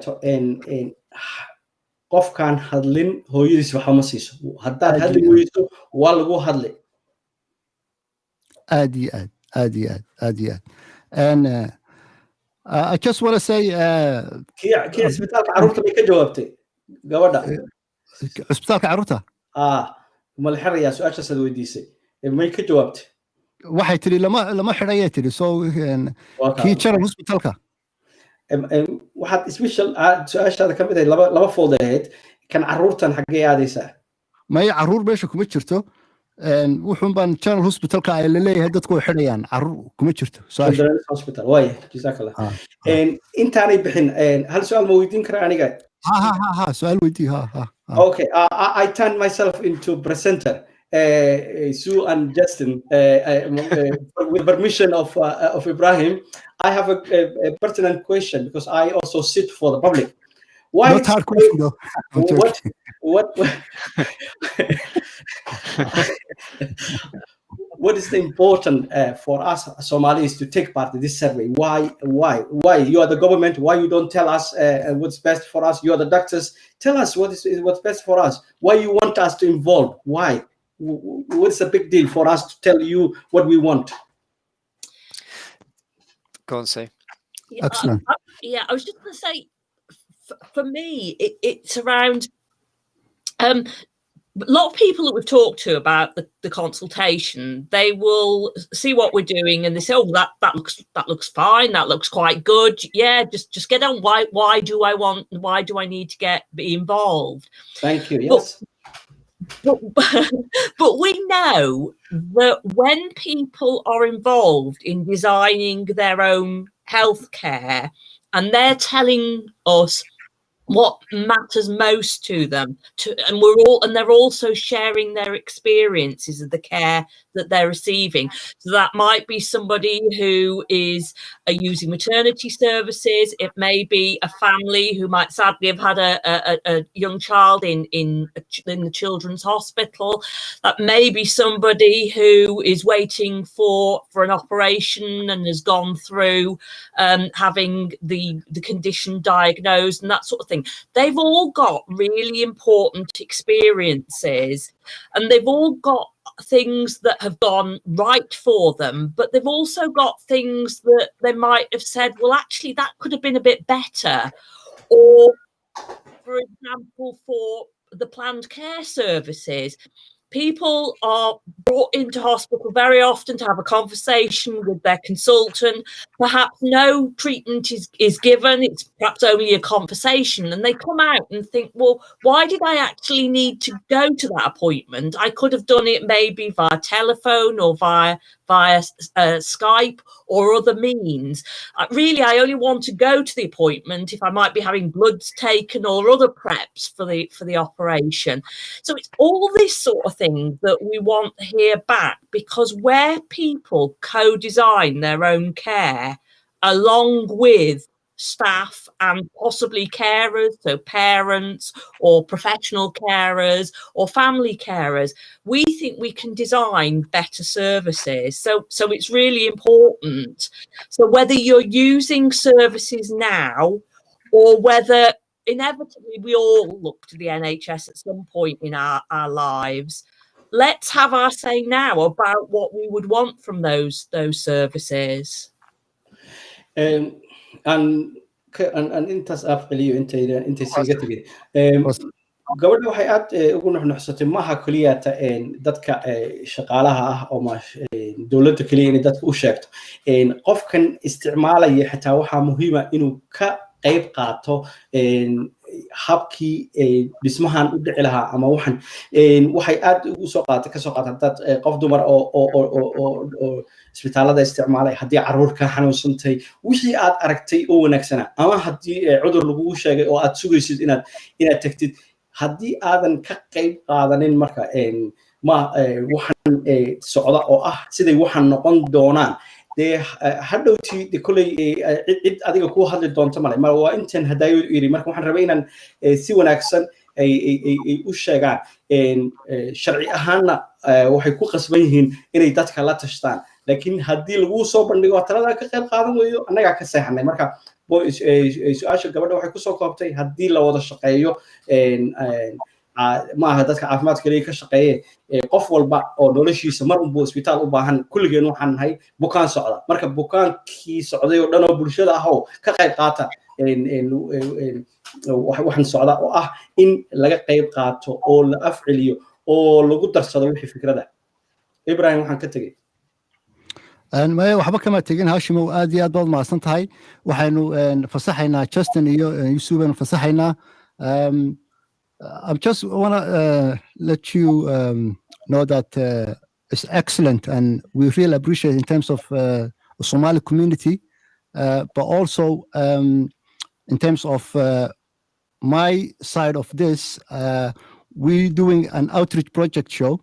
qofkan hadlin hooyadiis waxa ma siiso haddaad hadli weyso waa lagu hadlay aad and I just want to say kii isbitaalka carruurta bay ka jawaabtay gabadha isbitaalka carruurta ma la xirayaa su'aashaas aad weydiisay may ka jawaabtay waxay tiri lama xiraya tiri so kii General Hospitalka waxaad special su'aashaada ka mid ah laba foodeed kan carruurtan xaggee aadaysaa may carruur meesha kuma jirto wuxuun baan General Hospitalka ay leeyahay dadku way xidhayaan carruur kuma jirto General Hospital way jazakallah intaanay bixin hal su'aal ma weydiin karaa aniga ha su'aal weydii ha okay I turn myself into presenter Sue and Justin with permission of Ibrahim I have a pertinent question because I also sit for the public why not hard question though what is the important for us Somalis to take part in this survey? Why? You are the government. Why you don't tell us what's best for us? You are the doctors. Tell us what's best for us. Why you want us to involve? Why? What's the big deal for us to tell you what we want? Go on, Sue. Excellent. I was just going to say, for me, it's around. A lot of people that we've talked to about the consultation, they will see what we're doing and they say, "Oh, that looks fine. That looks quite good. Yeah, just get on. Why do I need to be involved?" Thank you. Yes. But we know that when people are involved in designing their own healthcare and they're telling us what matters most to them and they're also sharing their experiences of the care that they're receiving. So that might be somebody who is using maternity services. It may be a family who might sadly have had a young child in the children's hospital. That may be somebody who is waiting for an operation and has gone through having the condition diagnosed and that sort of thing. They've all got really important experiences and they've all got things that have gone right for them, but they've also got things that they might have said, well, actually, that could have been a bit better. Or, for example, for the planned care services, people are brought into hospital very often to have a conversation with their consultant. Perhaps no treatment is given. It's perhaps only a conversation. And they come out and think, well, why did I actually need to go to that appointment? I could have done it maybe via telephone or via Skype or other means. Really, I only want to go to the appointment if I might be having bloods taken or other preps for the operation. So it's all this sort of thing that we want to hear back, because where people co-design their own care along with staff and possibly carers, so parents or professional carers or family carers, we think we can design better services. So it's really important. So whether you're using services now or whether inevitably we all look to the NHS at some point in our lives, let's have our say now about what we would want from those services. And intaas af celiyo intaysa iga tegin gabadha waxay aad ugu nuxnuxsatay maaha keliyata dadka shaqaalaha ah oo dowladda keliya inay dadka u sheegto qofkan isticmaalaya xitaa waxaa muhiima inuu ka qayb qaato habkii dhismahan u dhici lahaa ama waxay aad ugu soo qaatay ka soo qaatay dad qof dumar oo isbitaalada isticmaalay haddii caruur ka xanuunsantay wixii aad aragtay oo wanaagsanaa ama haddii cudur lagugu sheegay oo aad sugaysid inaad tagtid haddii aadan ka qayb qaadanin marka waxaan socda oo ah siday waxaan noqon doonaan dee hadhowtii de kolley cid adiga ku hadli doonto male mar waa intan hadaayo yiri marka waxaan rabay inaan si wanaagsan ay u sheegaan sharci ahaanna waxay ku qasban yihiin inay dadka la tashtaan laakiin haddii lagu soo bandhigo talada ka qayb qaadan weeyo annagaa ka seexanay marka su-aasha gabadha waxay kusoo koobtay haddii la wada shaqeeyo maaha dadka caafimaadka kaliya ka shaqeeye qof walba oo noloshiisa mar unbuu isbitaal u baahan kulligeen waxaan nahay bukaan socda marka bukaankii socday oo dhan oo bulshada ah oo ka qayb qaata waxaan socda oo ah in laga qayb qaato oo la afceliyo oo lagu darsado wixii fikrada Ibrahim waxaan ka tegey maya waxba kama tegin Hashimow aad iyo aad baad mahadsan tahay waxaynu fasaxaynaa Justin iyo Yusuf aynu fasaxaynaa I just want to let you know that it's excellent and we really appreciate in terms of the Somali community, but also in terms of my side of this, we're doing an outreach project show,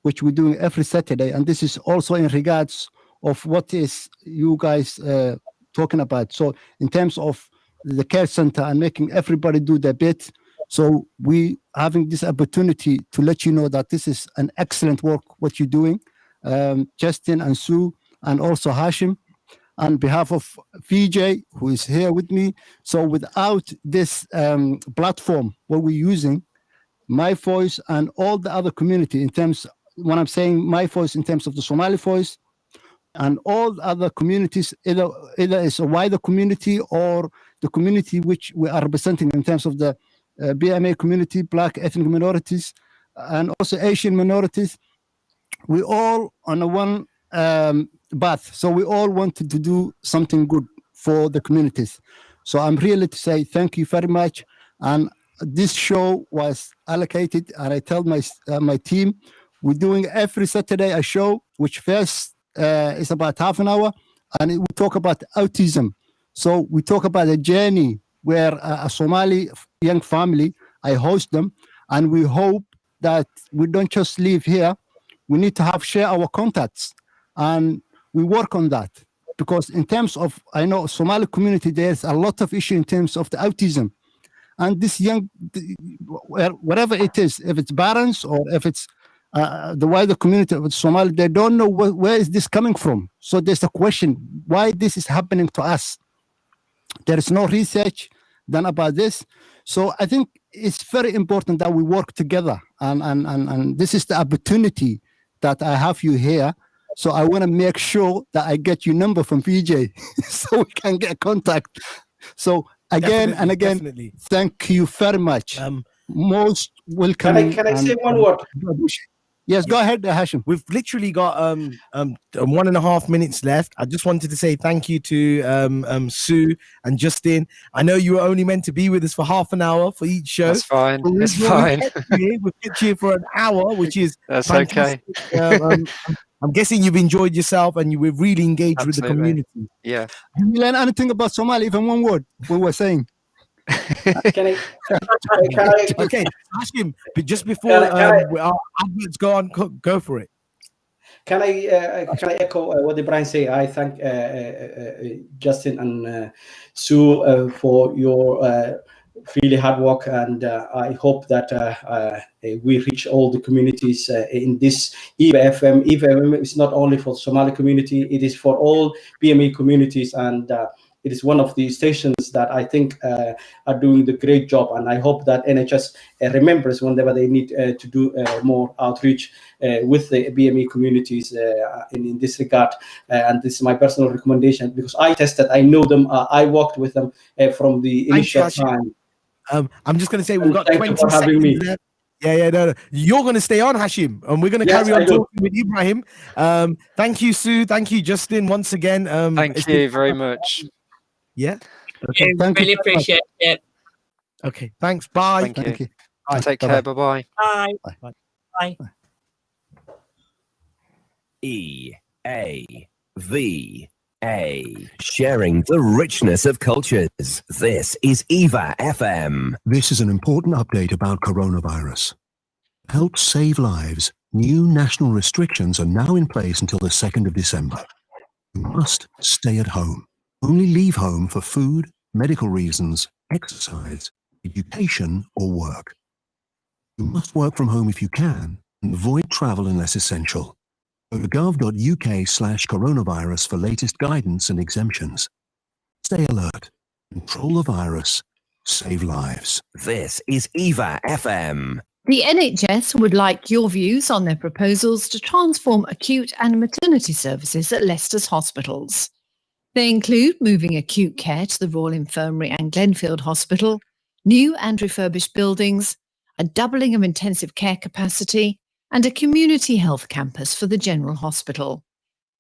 which we're doing every Saturday. And this is also in regards of what is you guys talking about. So in terms of the care center and making everybody do their bit, so we having this opportunity to let you know that this is an excellent work, what you're doing, Justin and Sue, and also Hashim, on behalf of VJ, who is here with me. So without this platform, what we're using, my voice and all the other community in terms, when I'm saying my voice in terms of the Somali voice, and all the other communities, either it's a wider community or the community which we are representing in terms of the BMA community, Black ethnic minorities, and also Asian minorities, we all on a one path. So we all wanted to do something good for the communities. So I'm really to say thank you very much. And this show was allocated, and I tell my team, we're doing every Saturday a show, which first is about half an hour, and we talk about autism. So we talk about a journey where a Somali young family, I host them, and we hope that we don't just live here. We need to share our contacts, and we work on that. Because in terms of, I know Somali community, there's a lot of issue in terms of the autism. And this young, whatever it is, if it's parents or if it's the wider community of Somali, they don't know where is this coming from. So there's a question, why this is happening to us? There is no research done about this. So I think it's very important that we work together. And this is the opportunity that I have you here. So I want to make sure that I get your number from VJ so we can get contact. So again and again, thank you very much. Most welcome. Can I say one word? Yes, go ahead, Hashim. We've literally got 1.5 minutes left. I just wanted to say thank you to Sue and Justin. I know you were only meant to be with us for half an hour for each show. That's fine. That's fine. We've kept you for an hour, which is that's fantastic. Okay. I'm guessing you've enjoyed yourself and you were really engaged with the community. Yeah. Did you learn anything about Somali, even one word we were saying? Can I okay, ask him. But just before our adverts go on, go for it. Can I echo what Ibrahim say? I thank Justin and Sue for your really hard work, and I hope that we reach all the communities in this EAVA FM. EAVA FM is not only for the Somali community; it is for all BME communities, and it is one of the stations that I think are doing the great job. And I hope that NHS remembers whenever they need to do more outreach with the BME communities in this regard. And this is my personal recommendation, because I tested, I know them, I worked with them from the initial time. I'm just going to say we've got 20 for having me. left. No. You're going to stay on, Hashim, and we're going to carry on talking with Ibrahim. Thank you, Sue. Thank you, Justin, once again. Thank you very much. Yeah. Okay. Really appreciate it. Okay. Thanks. Bye. Thank you. Bye. Take care. Bye-bye. Bye. Bye. Bye. EAVA, sharing the richness of cultures. This is EAVA FM. This is an important update about coronavirus. To help save lives, new national restrictions are now in place until the 2nd of December. You must stay at home. Only leave home for food, medical reasons, exercise, education, or work. You must work from home if you can, and avoid travel unless essential. Go to gov.uk/coronavirus for latest guidance and exemptions. Stay alert. Control the virus. Save lives. This is EAVA FM. The NHS would like your views on their proposals to transform acute and maternity services at Leicester's hospitals. They include moving acute care to the Royal Infirmary and Glenfield Hospital, new and refurbished buildings, a doubling of intensive care capacity, and a community health campus for the General Hospital.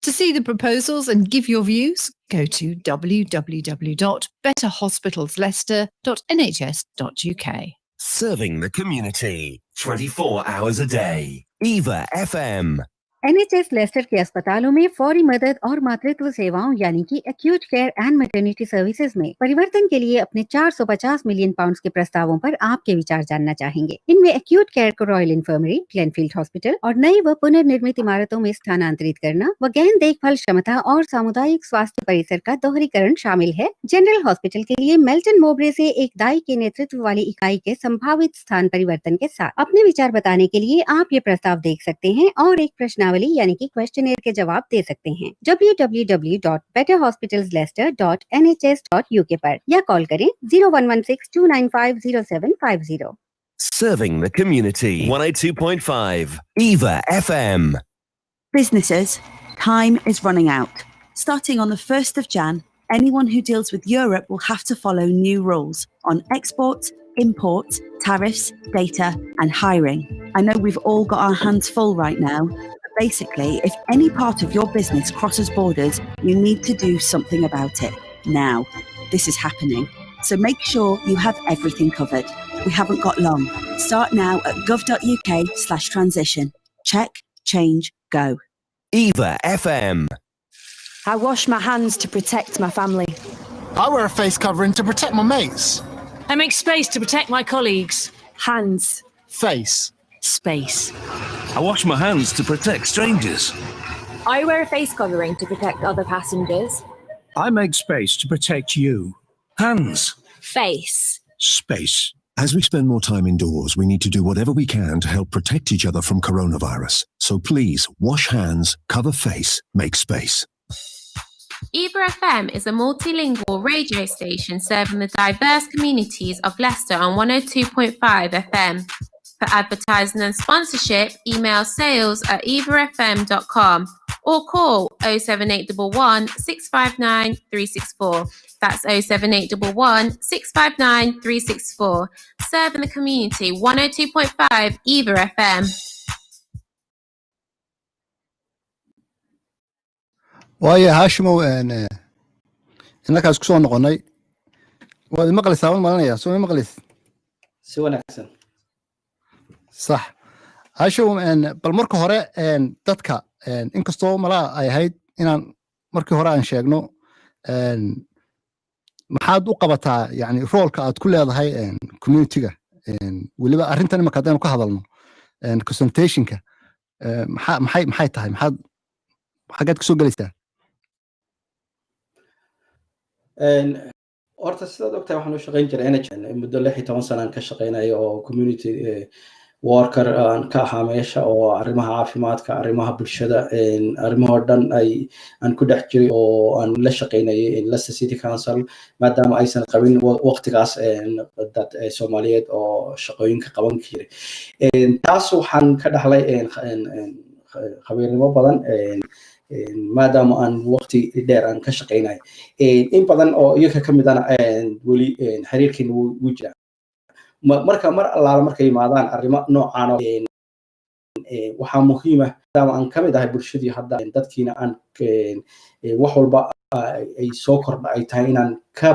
To see the proposals and give your views, go to www.betterhospitalsleicester.nhs.uk. Serving the community 24 hours a day. EAVA FM. NHS Leicester के अस्पतालों में फौरी मदद और मातृत्व सेवाओं यानी कि acute care and maternity services में परिवर्तन के लिए अपने 450 मिलियन पाउंड्स के प्रस्तावों पर आपके विचार जानना चाहेंगे। इनमें एक्यूट केयर को रॉयल इन्फर्मरी, ग्लेनफील्ड हॉस्पिटल और नई व पुनर्निर्मित इमारतों में स्थानांतरित करना व गहन देखभाल क्षमता और सामुदायिक स्वास्थ्य परिसर का दोहरीकरण शामिल है। जनरल हॉस्पिटल के लिए मेल्टन मोब्रे से एक दाई के नेतृत्व वाली इकाई के संभावित स्थान परिवर्तन के साथ अपने विचार बताने के लिए आप ये प्रस्ताव देख सकते हैं और एक प्रश्न यानी कि क्वेश्चनेयर के जवाब दे सकते हैं www.betterhospitalsleicester.nhs.uk पर या कॉल करें 0116-295-0750. Serving the community 102.5 EAVA FM. Businesses, time is running out. Starting on the 1st of Jan, anyone who deals with Europe will have to follow new rules on exports, imports, tariffs, data, and hiring. I know we've all got our hands full right now. Basically, if any part of your business crosses borders, you need to do something about it now. This is happening. So make sure you have everything covered. We haven't got long. Start now at gov.uk/transition. Check, change, go. EAVA FM. I wash my hands to protect my family. I wear a face covering to protect my mates. I make space to protect my colleagues. Hands. Face. Space. I wash my hands to protect strangers. I wear a face covering to protect other passengers. I make space to protect you. Hands. Face. Space. As we spend more time indoors, we need to do whatever we can to help protect each other from coronavirus. So please, wash hands, cover face, make space. EAVA FM is a multilingual radio station serving the diverse communities of Leicester on 102.5 FM. For advertising and sponsorship, email sales@eavafm.com or call 07811 659 364. That's 07811 659 364. Serving the community 102.5 EAVA FM. waayo haashimo innakaas ku soo noqonay waad maqlaysaa waan malanaya soo maqlays si wanaagsan صح هاشو bal marka hore dadka inkastoo malaa ay ahayd inaan markii hore aan sheegno maxaad u qabataa yani roolka aad ku leedahay community-ga waliba arrintan imaka hadaynu ka hadalno consultation-ka maxay tahay maxaad xagaad kasoo gelaysaa horta sidaad ogtahay waxaan u shaqayn jiray NHS muddo 16 sano aan ka shaqaynayo oo community worker aan ka ahaa meesha oo arrimaha caafimaadka arrimaha bulshada arrimaha dhan aan ku dhex jiray oo aan la shaqaynayay Leicester City Council maadaama aysan qabin waqtigaas dad Soomaaliyeed oo shaqooyinka qaban jiray taas waxaan ka dhaxlay khabiirnimo badan maadaama aan waqti dheer aan ka shaqaynay in badan oo iyaga ka midana weli xiriirkiina wuu jiraa marka mar allaala markay yimaadaan arrimo noocaan waxaa muhiim ah maadaama aan ka mid ahay bulshadii hadda dadkiina aan wax walba ay soo kordha ay tahay inaan ka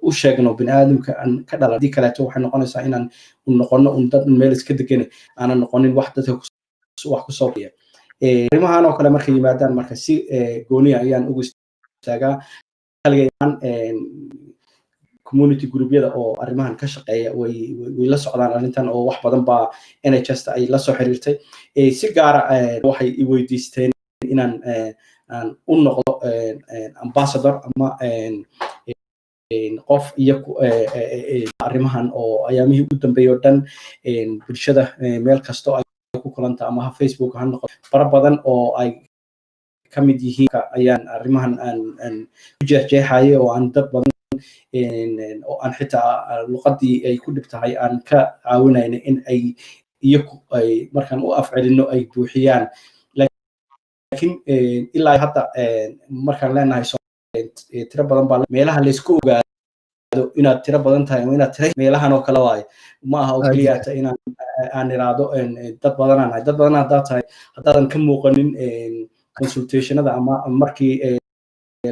u sheegno bini'aadamka aan ka dhalan hadii kaleeto waxay noqonaysaa inaan noqono dad meel iska degan aanan noqonin wax dadka wax ku soo biya arrimahan oo kale markay yimaadaan marka si gooni ayaan ugu istaagaa halgeeyaan community group-yada oo arrimahan ka shaqeeya way la socdaan arrintan oo wax badan baa NHS ay la soo xiriirtay si gaar ah waxay i weydiisteen inaan aan u noqdo ambassador ama qof iyo arrimahan oo ayaamihii u dambeeyay dhan bulshada meel kasto ay ku kulanta ama Facebook ha noqdo fara badan oo ay ka mid yihiin ayaan arrimahan aan u jeexjeexayay oo aan dad badan oo aan xitaa luqadii ay ku dhibtahay aan ka caawinayna in ay iyagu ay markaan u afcelino ay buuxiyaan laakiin ilaa hadda markaan leenahay tiro badan baa meelaha la isku ogaado inaad tiro badan tahay ama inaad tiro meelahan oo kale waaye ma aha oo keliya inaan aan iraado dad badan haddaad tahay haddaadan ka muuqanin consultationada ama markii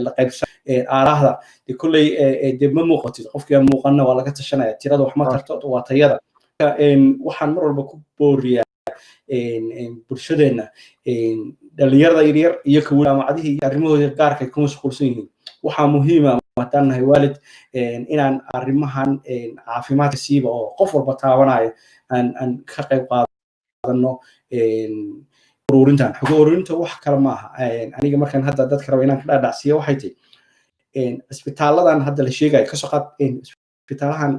la qaybsan aaraahda de kulley de ma muuqatid qofkii aan muuqanna waa laga tashanaya tirada wax ma tarto waa tayada waxaan mar walba ku booriyaa bulshadeenna dhalinyarada yaryar iyo kuwa jaamacadihii iyo arrimahooda gaarka ay ku mashquulsan yihiin waxaa muhiima haddaan nahay waalid inaan arrimahan caafimaadka siiba oo qof walba taabanayo aan ka qayb qaadano ururintan xog ururinta wax kale ma aha aniga markaan hadda dadka raba inaan ka dhaadhacsiiyo waxay tahay isbitaaladan hadda la sheegayo ka soo qaad isbitaalahan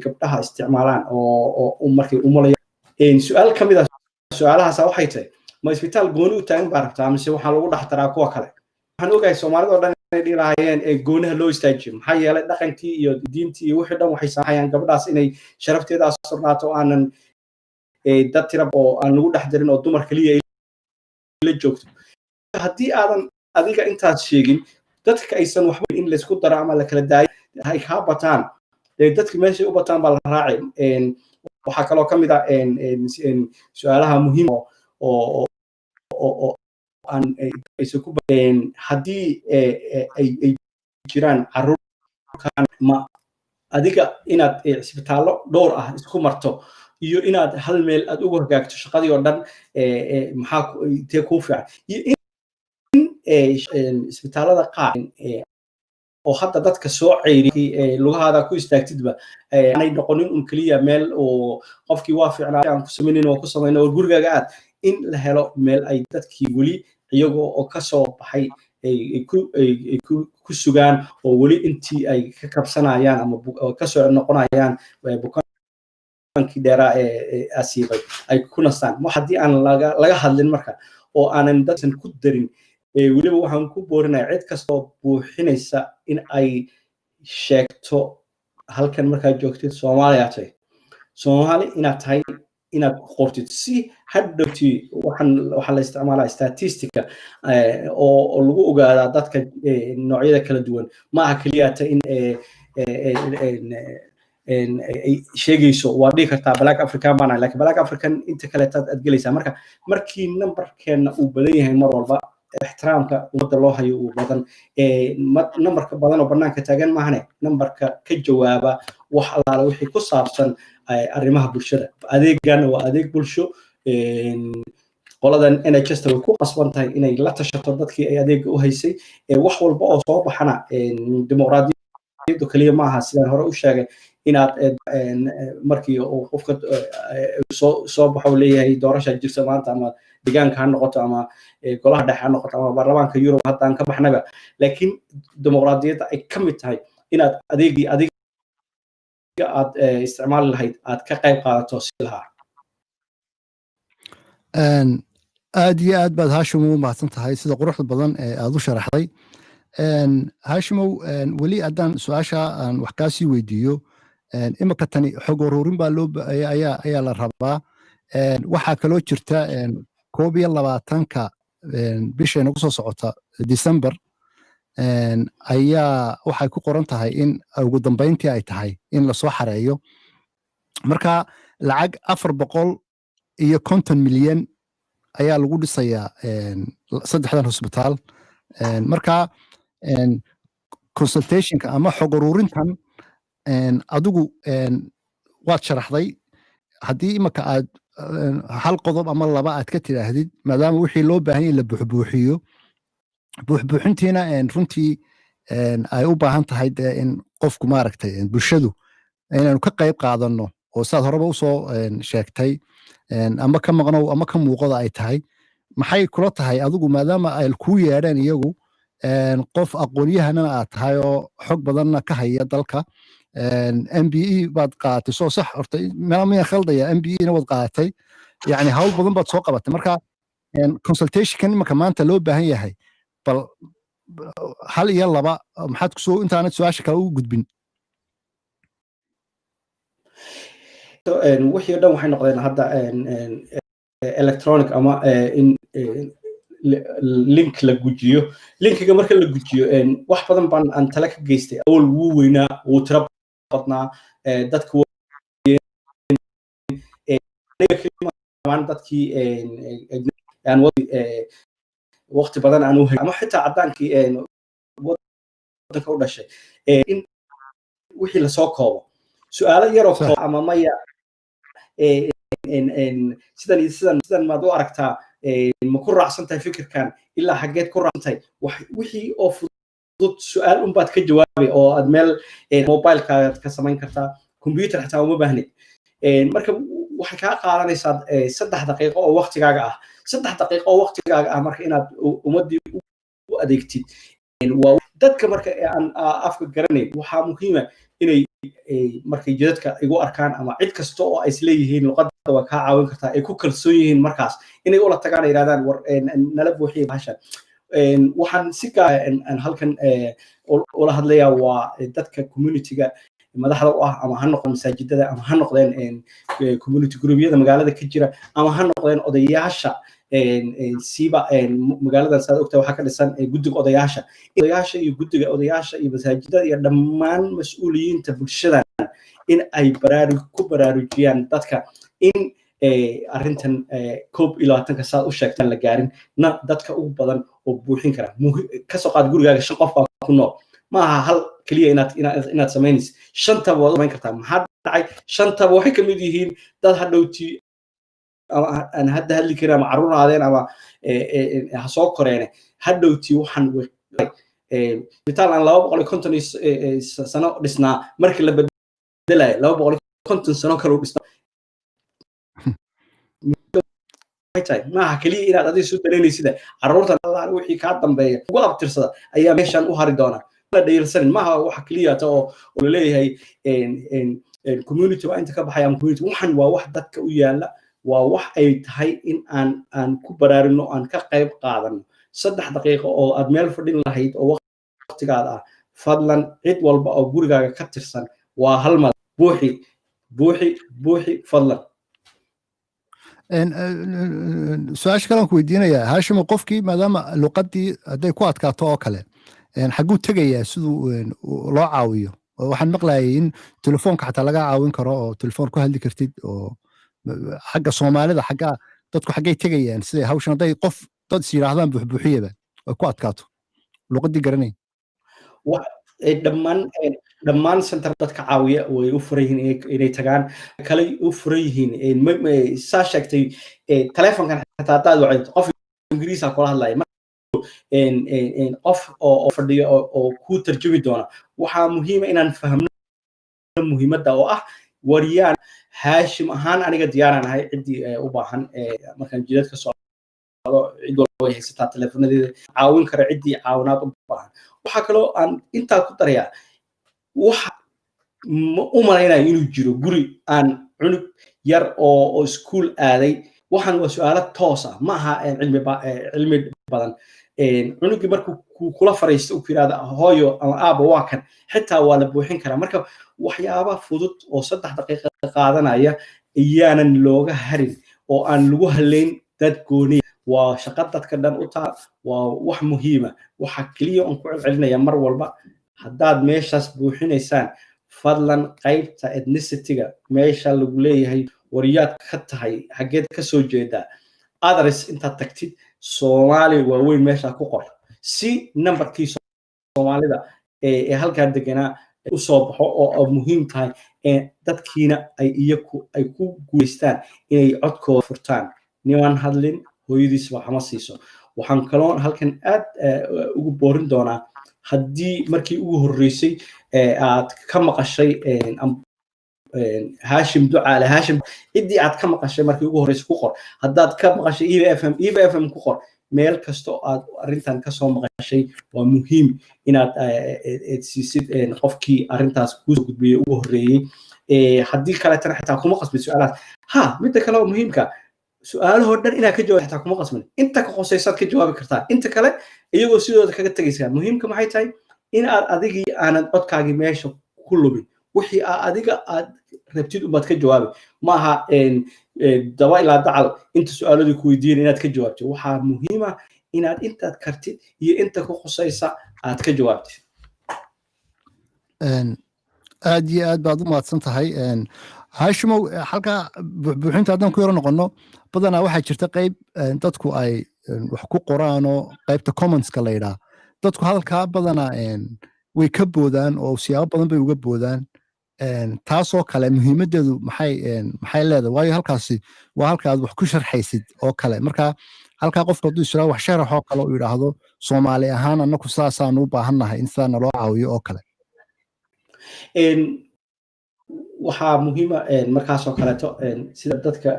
gabdhaha isticmaalaan oo markay umalayaan su'aal ka mid ah su'aalahaas waxay tahay ma isbitaal gooni u taagan baa rabtaa mise waxaa lagu dhex taraa kuwa kale waxaan ogahay soomaalida oo dhan inay dhihi lahaayeen gooniha loo istaajiyo maxaa yeelay dhaqankii iyo diintii iyo wixii dhan waxay saamaxayaan gabdhaas inay sharafteeda asurnaato aanan dad tira oo aan lagu dhex darin oo dumar kaliya la joogto haddii aadan adiga intaas sheegin dadka aysan waxba in la isku daro ama la kala daayo ay ka bataan dadka meesha u bataan baa la raacay waxaa kaloo ka mid ah su'aalaha muhiim oo aan aysan ku haddii ay jiraan carruurkan ma adiga inaad isbitaallo dhowr ah isku marto iyo inaad hal meel aad ugu hagaagto shaqadii oo dhan maxaa tee kuu fiican iyo in isbitaallada qaar oo hadda dadka soo ceyriyay lugahaada ku istaagtidba aanay noqonin un keliya meel oo qofkii waa fiicnaa aan ku samaynin oo ku samayno oo gurigaaga aad in la helo meel ay dadkii weli iyagoo oo ka soo baxay ay ku sugaan oo weli intii ay ka kabsanayaan ama ka soo noqonayaan bukankii dheeraa asiibay ay ku nastaan wax haddii aan laga hadlin marka oo aanan dadkan ku darin weliba waxaan ku boorinayaa cid kastoo buuxinaysa in ay sheegto halkan markaad joogtid Soomaaliya tahay Soomaali inaad tahay inaad qortid si hadhowtii waxaa la isticmaalaa statistica oo lagu ogaadaa dadka noocyada kala duwan ma aha keliya in ay sheegayso waa dhihi kartaa Black African baan laakiin Black African inta kale aad gelaysaa markii numberkeena uu badan yahay mar walba ixtiraamka ummadda loo hayo uu badan numberka badan oo banaanka taagan maahane numberka ka jawaaba wax allaala wixii ku saabsan arrimaha bulshada adeegana waa adeeg bulsho qoladan NHS way ku qasban tahay inay la tashato dadkii ay adeega u haysay wax walba oo soo baxana dimuqraadiyaddu kaliya maaha sidaan hore u sheegay inaad markii uu qofka soo baxo leeyahay doorasha jirta maanta ama deegaanka ha noqoto ama golaha dhexe ha noqoto ama baarlamaanka Yurub haddaan ka baxnaba laakiin dimuqraadiyadda ay ka mid tahay inaad adiga aad isticmaali lahayd aad ka qayb qaadato si lahaa aad iyo aad baad Hashim u mahadsan tahay sida quruxda badan ee aad u sharaxday Hashimow weli haddaan su-aasha aan wax kaa sii weydiiyo imika tani xog ururin baa ayaa la rabaa waxaa kaloo jirta 21 bisha nagu soo socota December ayaa waxay ku qoran tahay in ugu dambeyntii ay tahay in la soo xareeyo marka lacag 450 milyan ayaa lagu dhisayaa saddexdan hospitaal marka consultationka ama xog ururintan adigu waad sharaxday haddii imika aad hal qodob ama laba aad ka tidhaahdid maadaama wixii loo baahan yahay la buuxbuuxiyo buuxbuuxintiina runtii ay u baahan tahay in qofku maaragtay bulshadu inaanu ka qayb qaadanno oo saad horeba usoo sheegtay ama ka maqnow ama ka muuqada ay tahay maxay kula tahay adigu maadaama ay kuu yeedheen iyagu qof aqoonyahanana aad tahay oo xog badanna ka haya dalka MBE baad qaadatay soo sax horta miya khaldaya MBE-na waad qaadatay yani hawl badan baad soo qabatay marka consultationkan imaka maanta loo baahan yahay bal hal iyo laba maxaad kusoo intaanad su-aasha kale ugu gudbin wixii dhan waxay noqdeen hadda electronic ama in link la gujiyo linkiga marka la gujiyo wax badan baan aan tala ka geystay awal wuu weynaa wuu tira badnaa dadku dadkii waqti badan aan u helin ama xitaa cadaankii wadanka u dhashay in wixii lasoo koobo su'aalo yaroo koob ama maya sidan maad u aragtaa ma ku raacsan tahay fikirkan ilaa xaggeed ku raacsan tahay wixii oo fudud su'aal unbaad ka jawaabay oo aad meel mobilekaaad ka samayn kartaa computer xitaa uma baahnid marka waxay kaa qaadanaysaa 3 daqiiqo oo waqtigaaga ah 3 daqiiqo oo waqtigaaga ah marka inaad ummadii u adeegtid waa dadka marka aan afka garanayn waxaa muhiima inay markay jidadka igu arkaan ama cid kasta oo ay isleeyihiin luqadda waa kaa caawin kartaa ay ku kalsoon yihiin markaas inay ula tagaan yiraahdaan war nala buuxiye bahashan waxaan si gaar ah halkan ula hadlayaa waa dadka community-ga madaxda u ah ama ha noqdeen masaajidada ama ha noqdeen community group-yada magaalada ka jira ama ha noqdeen odayaasha siiba magaalada saad ogtaa waxaa ka dhisan guddiga odayaasha iyo guddiga odayaasha iyo masaajidada iyo dhammaan mas'uuliyiinta bulshadan in ay ku baraarujiyaan dadka in arrintan koob iyo 20 saad u sheegtaan la gaarin na dadka ugu badan oo buuxin kara ka soo qaad gurigaaga 5 qof baa ku nool maaha hal kaliya inaad samaynayso 5 taba waad samayn kartaa maxaa dhacay 5 taba waxay ka mid yihiin dad hadhowtii aan hadda hadli karin ama caruuraadeen ama ha soo koreene hadhowtii waxaan isbitaal aan 250 sano dhisnaa markii la bedelayo 250 sano kale u dhisnaa maaha kaliya inaad adiga soo daleynaysid caruurtan allah wixii kaa dambeeya ugu abtirsada ayaa meeshan u hari doona la dhayilsanin maaha waxa kaliya oo la leeyahay community waa inta ka baxaya community waxan waa wax dadka u yaala waa wax ay tahay in aan ku baraarino aan ka qayb qaadano 3 daqiiqo oo aad meel fadhin lahayd oo waqtigaada ah fadlan cid walba oo gurigaaga ka tirsan waa hal mar buuxi fadlan su-aasha kale aan ku weydiinayaa Hashimo qofkii maadaama luqadii hadday ku adkaato oo kale xaguu tegayaa siduu loo caawiyo waxaan maqlayay in telefoonka xataa laga caawin karo oo telefoon ku hadli kartid oo xagga Soomaalida xagga dadku xaggay tegayaan sida hawshan haday qof dad yiraahdaan buuxbuuxiyaba oo ku adkaato luqadii garanay dhammaan center dadka caawiya way u furan yihiin inay tagaan kale u furan yihiin saa sheegtay telefoonkan xitaa hadaad wacdo qof ingiriisi kula hadlaya qof oo fadhiyo oo ku tarjumi doona waxaa muhiim inaan fahmno muhiimadda oo ah wariyaan Hashim ahaan aniga diyaaraan ahay cidii u baahan markaan jidadka soo cid walba way haysataa teleefoonadeeda caawin kara cidii caawinaad u baahan waxa kaloo aan intaa ku darayaa waxa u malaynayo inuu jiro guri aan cunug yar oo iskuul aaday waxaan waa su'aalo toos ah ma aha cilmi badan cunugii markuu kula fariisto uu yiraahdo hooyo ama aabo waa kan xitaa waa la buuxin karaa marka waxyaaba fudud oo 3 daqiiqo qaadanaya iyaanan looga harin oo aan lagu haleyn dad gooni waa shaqo dadka dhan u taa waa wax muhiim ah waxa kaliya aan ku celcelinaya mar walba haddaad meeshaas buuxinaysaan fadlan qaybta ethnicity-ga meesha lagu leeyahay wariyaad ka tahay xageed ka soo jeeda address inta tagtid Somali waa weyn meesha ku qor si numberkii Soomaalida ee halka deganaa u soo baxo oo muhiim tahay dadkiina ay ku guuleystaan inay codkooda furtaan niman hadlin hooyadiis wax ma siiso waxaan kaloo halkan aad ugu boorin doonaa haddii markii ugu horeysay aad ka maqashay Hashim Duale Hashim idii aad ka maqashay markii ugu horeysay ku qor haddaad ka maqashay EAVA FM ku qor meel kasto aad arintan ka soo maqashay waa muhiim inaad siisid qofkii arintaas ku soo gudbiyay ugu horeeyay haddii kale tan xitaa kuma qasbin su'aalaad ha mid kale oo muhiimka su'aalaha dhan inaad ka jawaab xitaa kuma qasbin inta ka qosaysaad ka jawaabi kartaa inta kale iyagoo sidooda kaga tagaysaa muhiimka maxay tahay in aad adigii aanad codkaagii meesha ku lubin wixii adiga aad rabtid ubaad ka jawaabi ma aha daba ilaa dacal inta su'aaladii ku weydiin inaad ka jawaabto waxa muhiim ah inaad intaad kartid iyo inta ku qosaysa aad ka jawaabtid aad iyo aad baad u mahadsan tahay Hashimo halka buuxinta haddaan ku yaro noqono badanaa waxaa jirta qayb dadku ay wax ku qoraan oo qaybta comments-ka la yidhaa dadku halkaa badanaa way ka boodaan oo siyaabo badan bay uga boodaan taasoo kale muhiimadeedu maxay leedahay waayo halkaasi waa halka aad wax ku sharxaysid oo kale marka halkaa qofka hadduu israa wax sharaxoo kale uu yidhaahdo Soomaali ahaan annaku saasaan u baahannahay in sidaa naloo caawiyo oo kale waxaa muhiima markaasoo kaleeto sida dadka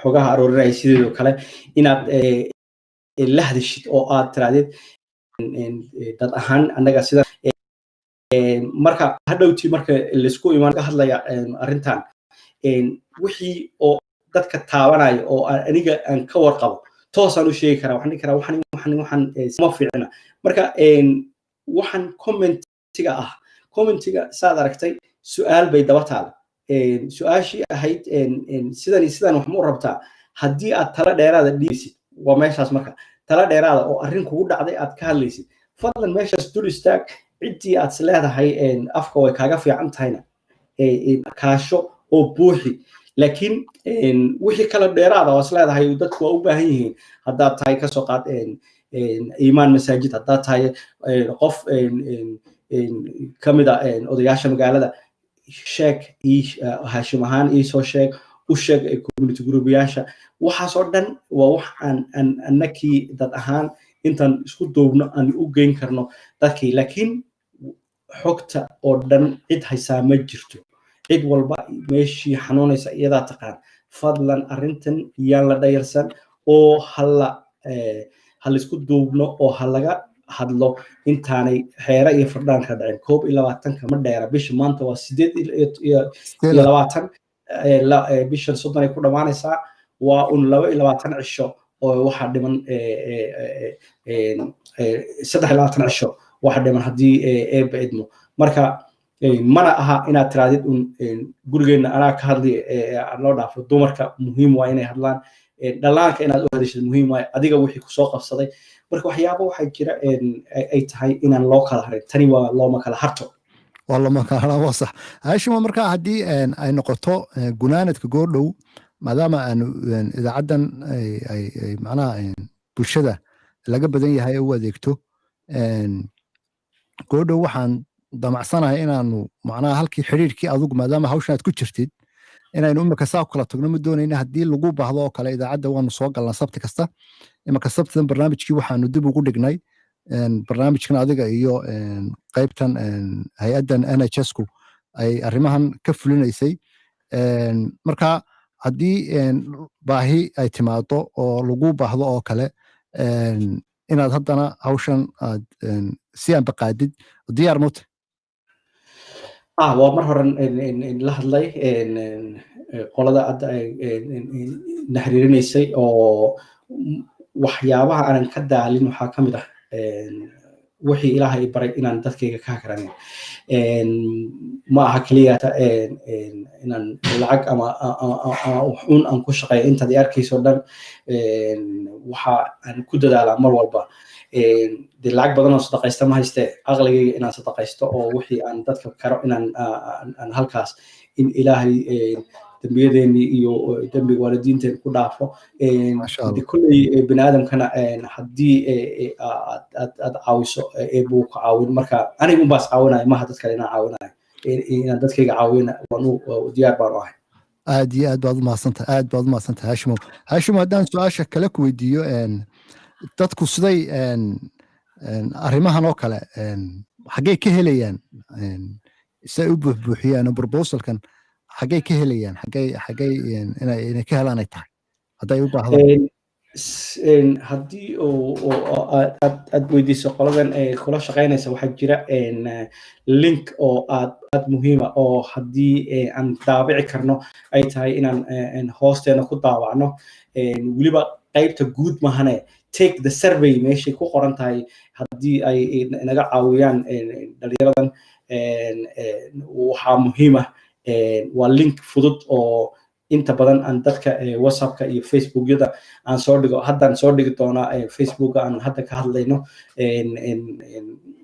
xogaha aroorinaya sidoo kale inaad la hadashid oo aad tiraadid dad ahaan annaga sida marka hadhowtii marka la isku imaan ka hadlaya arintan wixii oo dadka taabanaya oo aniga aan ka warqabo toosaan u sheegi karaa waxaan dhihi karaa waxaan ma fiicna marka waxaan commentiga saad aragtay su'aal bay daba taal su'aashii ahayd sidan wax ma u rabtaa haddii aad tala dheeraada dhiibaysid waa meeshaas marka tala dheeraada oo arrin kugu dhacday aad ka hadlaysid fadlan meeshaas dul istaag ciddii aad leedahay afka way kaaga fiican tahayna kaasho oo buuxi laakiin wixii kala dheeraada oo leedahay dadku waa u baahan yihiin haddaad tahay ka soo qaad iimaan masaajid haddaad tahay qof kamid ah odayaasha magaalada sheeg Hashim ahaan soo sheeg u sheeg community group-yaasha waxaas oo dhan waa wax aan annakii dad ahaan intaan isku duubno aan u geyn karno dadkii laakiin xogta oo dhan cid haysaa ma jirto cid walba meeshii xanuunaysa iyadaa taqaan fadlan arrintan yaan la dhayarsan oo hala isku duubno oo halaga hadlo intaanay xeera iyo fardhaan ka dhacin 21 ma dheera bisha maanta waa 8 bisha 30 ay ku dhamaanaysaa waa 22 cisho oo waxa dhiman 23 cisho waxa dhiman haddii eeba idmo marka mana aha inaad tiraadid gurigeena anaa ka hadli loo dhaafo dumarka muhiim waa inay hadlaan dhalaanka inaad u hadashid muhiim waa adiga wixii ku soo qabsaday marka waxyaabo waxay jira ay tahay inaan loo kala harin tani waa looma kala harto waa looma kala haraa waa sax Hashimo marka haddii ay noqoto gunaanadka goordhow maadaama aan idaacaddan ay macnaha bulshada laga badan yahay u adeegto goordhow waxaan damacsanahay inaanu macnaha halkii xiriirkii adugu maadaama hawshan aad ku jirtid inaynu imika saa kala tagno ma doonayna haddii lagu baahdo oo kale idaacadda waanu soo galnaa sabti kasta imika sabtidan barnaamijkii waxaanu dib ugu dhignay barnaamijkan adiga iyo qaybtan hay-addan NHS-ku ay arrimahan ka fulinaysay marka haddii baahi ay timaado oo lagu baahdo oo kale inaad haddana hawshan aad si aan baqaadid diyaar mute waa mar horan la hadlay qolada hadda na xiriirinaysay oo waxyaabaha aanan ka daalin waxaa ka mid ah wixii ilaahay baray inaan dadkayga ka hakranin ma aha keliyata inaan lacag ama xun aan ku shaqeeyo intaad i arkayso dhan waxa aan ku dadaalaa mar walba dee lacag badan oo sadaqaysta ma haystee aqligayga inaan sadaqaysto oo wixii aan dadka karo inaan halkaas in ilaahay dembiyadeenii iyo dembiga waalidiinteen ku dhaafo kulley bini aadamkana haddii aad caawiso buu ka caawin marka aniga unbaas caawinaya maha dad kale inaan caawinayo inaan dadkayga caawina diyaar baan u ahay aad iyo aad baad umahadsantahay hashimo haddaan su-aasha kale ku weydiiyo dadku siday arrimahan oo kale xaggey ka helayaan siday u buuxbuuxiyaan proposalkan xaggey ka helayaan xaggey inay ka helaan ay tahay hadday u baahdaan haddii aad weydiiso qoladan kula shaqaynaysa waxaa jira link oo aad muhiima oo haddii aan daabici karno ay tahay inaan hoosteena ku daawacno weliba qaybta guud mahane take the survey meeshay ku qoran tahay haddii ay naga caawiyaan dhalinyaradan waxaa muhiim ah waa link fudud oo inta badan aan dadka whatsappka iyo facebookyada aan soo dhigo haddaan soo dhigi doonaa facebooka aan hadda ka hadlayno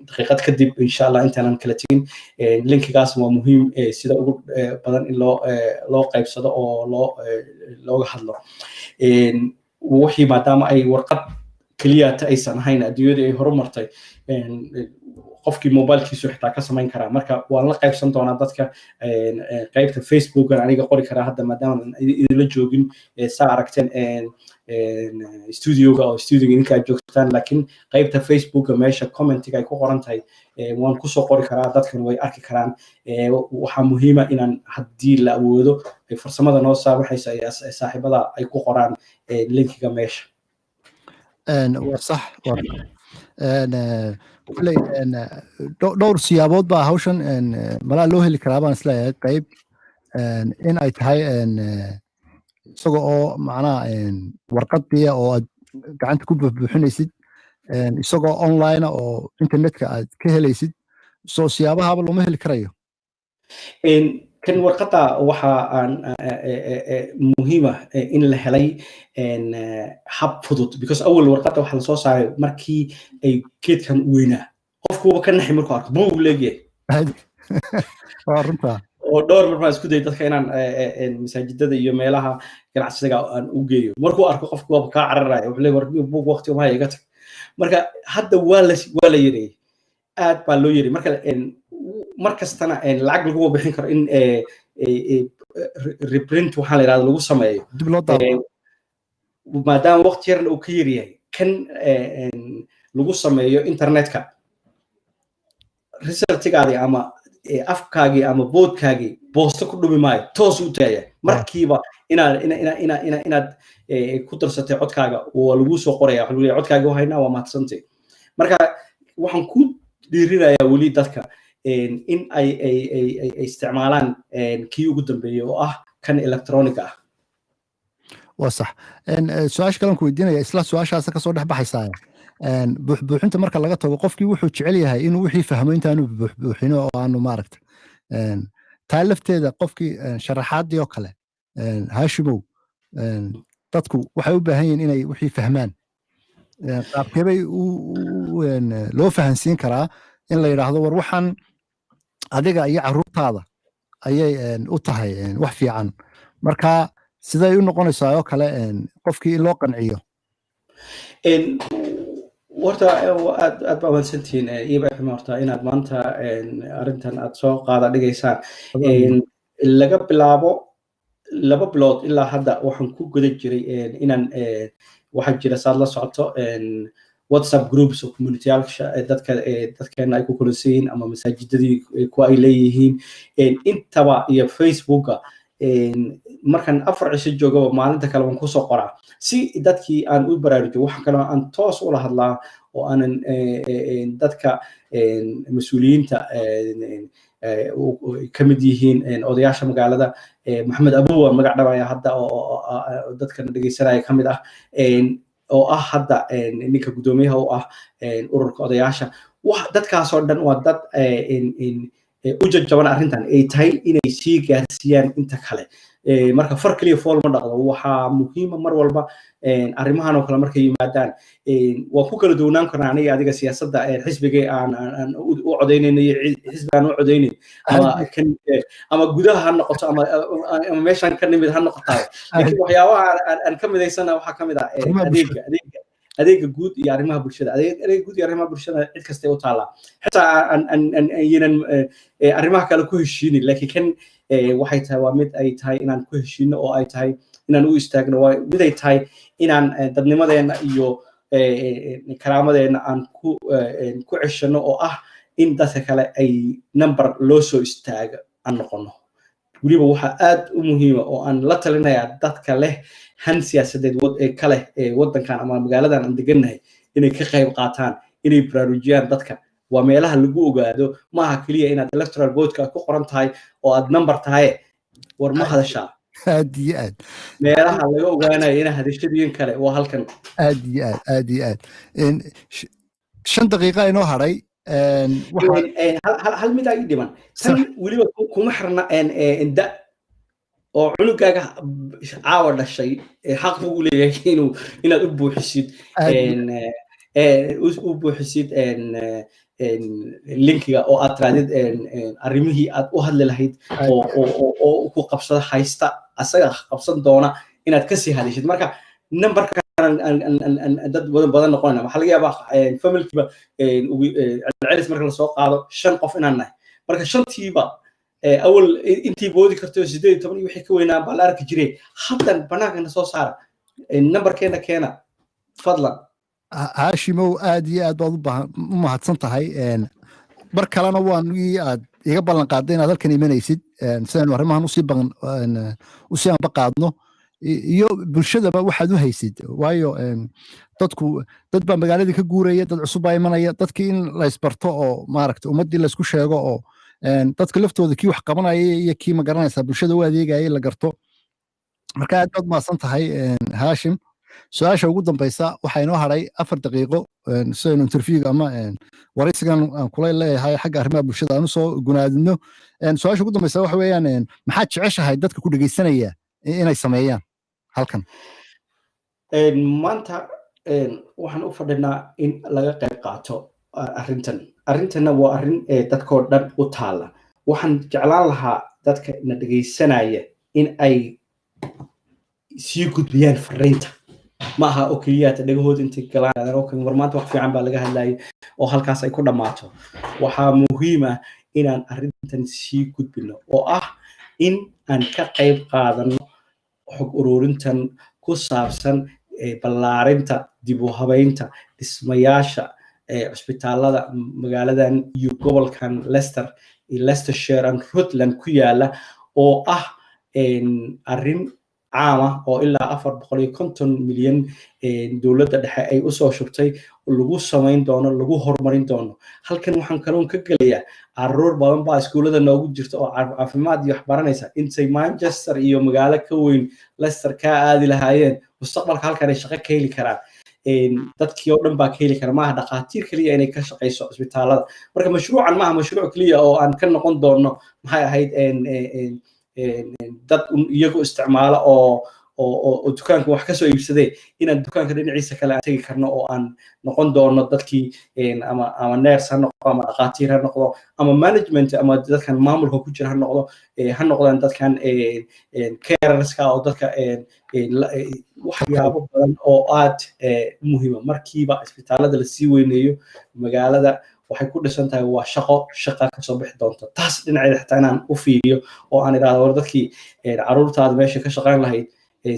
daqiiqad kadib insha allah intaanan kala tegin linkigaas waa muhiim sida ugu badan in loo qaybsado oo looga hadlo wixii maadaama ay warqad keliyata aysan ahayn adduunyadii ay horumartay qofkii mobilkiisu xitaa ka samayn karaa marka waan la qaybsan doonaa dadka qaybta facebookan aniga qori karaa hadda maadaama idinla joogin saa aragteen studioga oo studioga idinka aad joogtaan laakiin qaybta facebooka meesha commentiga ay ku qoran tahay waan kusoo qori karaa dadkan way arki karaan waxaa muhiima inaan haddii la awoodo farsamada noo saabaxaysa saaxiibada ay ku qoraan linkiga meesha waa sax kulley dhowr siyaabood baa hawshan malaa loo heli karaa baan isleeyahay qayb in ay tahay isaga oo macnaha warqadiya oo aad gacanta ku buuxinaysid isagoo online oo internetka aad ka helaysid soo siyaabahaba looma heli karayo kan warqada waxa aan muhiima in la helay hab fudud because awal warqada waxa la soo saaray markii ay geedkan weynaa qofkuba ka naxi markuu arko buu leeyahay waa runta oo dhowr mar baan isku dayay dadka inaan masaajidada iyo meelaha ganacsiga aan u geeyo markuu arko qofku waa ka cararaya wuxuu leeyahay warbiyo buug waqti uma iga tag marka hadda waa la yiri aad baa loo yiri markastana lacag lagu bixin karo in reprint waxaa la yiraahdaa lagu sameeyo maadaama waqti yarna uu ka yaryahay kan lagu sameeyo internetka resultigaadii ama afkaagii ama boodkaagii boosto ku dhumi maayo toos u taagaya markiiba inaad ku darsatay codkaaga waa lagu soo qoraya waxa lagu leeyahay codkaaga waa haynaa waa mahadsantay marka waxaan ku dhiirinayaa weli dadka in ay isticmaalaan kii ugu dambeeyay oo ah kan electronic ah waa sax su-aasha kalen ku weydiinaya isla su-aashaas ka soo dhex baxaysaa buuxbuuxinta marka laga tago qofkii wuxuu jecel yahay inuu wixii fahmo intaanu buuxbuuxino oo aanu maaragta taa lafteeda qofkii sharaxaadii oo kale haashimow dadku waxay u baahan yihiin inay wixii fahmaan qaabkeebay loo fahansiin karaa in la yidhaahdo war waxaan adiga iyo carruurtaada ayay u tahay wax fiican marka siday u noqonaysaa oo kale qofkii in loo qanciyo horta aad baa wanaagsantihiin Ibrahim horta inaad maanta arrintan aad soo qaada dhigaysaan laga bilaabo 2 bilood ilaa hadda waxaan ku guda jiray inaan waxaa jira saad la socoto WhatsApp groups oo community-yaalka dadkeena ay ku kulansiin ama masaajidadii kuwa ay leeyihiin intaba iyo Facebooka markan 4 cisho joogo maalinta kale waan ku soo qoraa si dadkii aan u baraarujo wax kale aan toos u la hadlaa oo aanan dadka mas'uuliyiinta kamid yihiin odayaasha magaalada Maxamed Abuwa magac dhabaya hadda oo dadkan dhageysanaya kamid ah oo ah hadda ninka gudoomiyaha u ah ururka odayaasha wax dadkaas oo dhan waa dad u jajaban arrintan ay tahay inay sii gaarsiiyaan inta kale marka far kaliya fool ma dhaqdo waxaa muhiim mar walba arrimahan oo kale markay yimaadaan waa ku kala duwanaan karnaa aniga adiga siyaasadda xisbiga aan u codeynayno xisbiga aan u codeynay ama gudaha ha noqoto ama meeshan ka nimid ha noqotaa laakiin waxyaabaha aan ka midaysana waxaa kamid ah adeega guud iyo arrimaha bulshada adeega guud iyo arrimaha bulshada cid kasta u taala xitaa aan arrimaha kale ku heshiinin laakiin kan waxay tahay waa mid ay tahay inaan ku heshiino oo ay tahay inaan u istaagno waa mid ay tahay inaan dadnimadeena iyo karaamadeena aan ku ceshano oo ah in dadka kale ay number loo soo istaago aan noqono weliba waxaa aad u muhiima oo aan la talinayaa dadka leh han siyaasadeed kale waddankan ama magaaladan aan degannahay inay ka qayb qaataan inay baraarujiyaan dadka waa meelaha lagu ogaado maaha kaliya inaad electoral vote-ka ku qoran tahay oo aad number tahay war ma hadashaa aad iyo aad meelaha laga ogaanayo inaa hadashadiin kale waa halkan aad iyo aad 5 daqiiqo inoo hadhay hal mid ay dhiman tan weliba kuma xirna da oo cunugaaga caawa dhashay xaq buu u leeyahay inaad u buuxisid linkiga oo aad raadid arrimihii aad u hadli lahayd oo ku qabsada haysta asaga qabsan doona inaad ka sii hadishid marka numberka dad badan noqonayna waxaa laga yaabaa familkiiba celis marka lasoo qaado 5 qof inaan nahay marka 5tiiba awal intii boodi karto 18 iyo wixii ka weynaa baa la arki jiray haddan banaanka soo saara numberkeena keena fadlan Hashimow aad iyo aad baad u mahadsan tahay mar kalena waan aad iga ballan qaaday inaad halkan imanaysid sidaan arrimahan usii anba qaadno iyo bulshadaba waxaad u haysid waayo dad baa magaaladii ka guuraya dad cusub baa imanaya dadkii in la isbarto oo maaragta ummaddii la isku sheego oo dadka laftooda kii wax qabanaya iyo kii ma garanaysaa bulshada u adeegaya la garto marka aad baad mahadsan tahay Hashim su-aasha ugu dambaysa waxaa inoo hadhay 4 daqiiqo sidaynu interviewga ama waraysigan aan kula leeyahay xagga arrimaha bulshada aan usoo gunaadino su-aasha ugu dambaysa waxa weeyaan maxaad jeceshahay dadka ku dhegeysanaya inay sameeyaan halkan maanta waxaan u fadhinaa in laga qayb qaato arrintanna waa arrin dadkoo dhan u taala waxaan jeclaan lahaa dadka na dhegeysanaya in ay sii gudbiyaan fariinta ma aha oo keliya dhagahooda intay galaan oo war maanta wax fiican baa laga hadlayay oo halkaas ay ku dhamaato waxaa muhiim ah inaan arrintan sii gudbino oo ah in aan ka qayb qaadano xog ururintan ku saabsan ballaarinta dib u habeynta dhismayaasha cusbitaalada magaaladan iyo gobolkan Leicestershire and Rutland ku yaala oo ah arrin caama oo ilaa 450 milyan dawladda dhexe ay u soo shubtay lagu samayn doono lagu horumarin doono halkan waxaan kaloon ka gelayaa caruur badan baa iskuulada noogu jirta oo caafimaad iyo wax baranaysa intay Manchester iyo magaalo ka weyn Leicester ka aadi lahaayeen mustaqbalka halkan ay shaqo ka heli karaan dadkii oo dhan baa ka heli kara maaha dhaqaatiir kaliya inay ka shaqeyso cusbitaalada marka mashruucan maaha mashruuc kaliya oo aan ka noqon doono maxay ahayd dad iyagu isticmaala oo dukaanka wax ka soo iibsaday inaan dukaanka dhinaciisa kale aan tagi karno oo aan noqon doono dadkii ama nurse ha noqdo ama dhaqaatiir ha noqdo ama management ama dadkan maamulka ku jira ha noqdaan dadkan carerska oo dadka waxyaabo badan oo aad muhiima markiiba isbitaalada la sii weyneeyo magaalada waxay ku dhisan tahay waa shaqa ka soo bixi doonto taas dhinaceeda xitaa inaan u fiiriyo oo aan idhaahdo war dadkii caruurtaada meesha ka shaqayn lahayd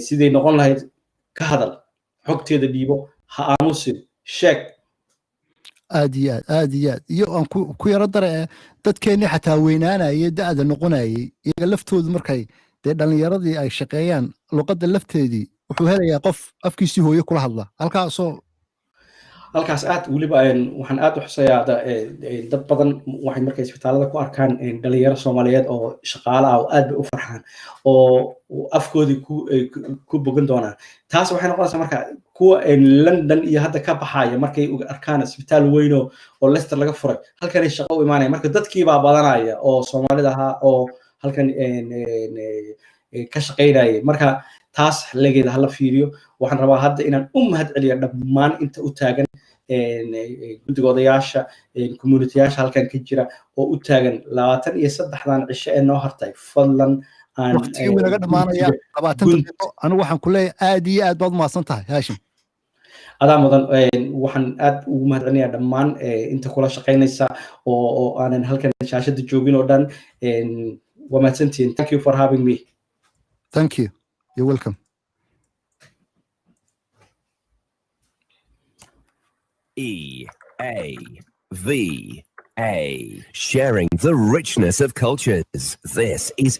siday noqon lahayd ka hadal xogteeda dhiibo ha aamusin sheeg aad iyo aad iyo aan ku yaro dare dadkeenni xataa weynaanayay da'da noqonayay iyaga laftoodu markay dee dhallinyaradii ay shaqeeyaan luqadda lafteedii wuxuu helayaa qof afkiisii hooye kula hadla halkaas aad weliba waxaan aad u xusayaa dad badan waxay markay isbitaalada ku arkaan dhalinyaro Soomaaliyeed oo shaqaale ah oo aad bay u farxaan oo afkoodii ku bogan doonaan taas waxay noqonaysaa marka kuwa London iyo hadda ka baxaya markay arkaan isbitaal weyn oo Leicester laga furay halkan ay shaqo u imaanayaan marka dadkii baa badanaya oo Soomaalida ahaa oo halkan ka shaqeynayay marka taas xilligeeda hala fiiriyo waxaan rabaa hadda inaan u mahad celiyo dhammaan inta u taagan guddiga odayaasha community-yaasha halkan ka jira oo u taagan 23 cisho ee noo hartay fadlan aan waqtigii naga dhamaanaya 20 daqiiqo anigu waxaan ku leeyahay aad iyo aad baad u mahadsan tahay Hashim adaa mudan waxaan aad ugu mahad celinayaa dhammaan inta kula shaqeynaysa oo aanan halkan shaashada joogin oo dhan waa mahadsantihiin thank you for having me thank you you're welcome EAVA, sharing the richness of cultures. This is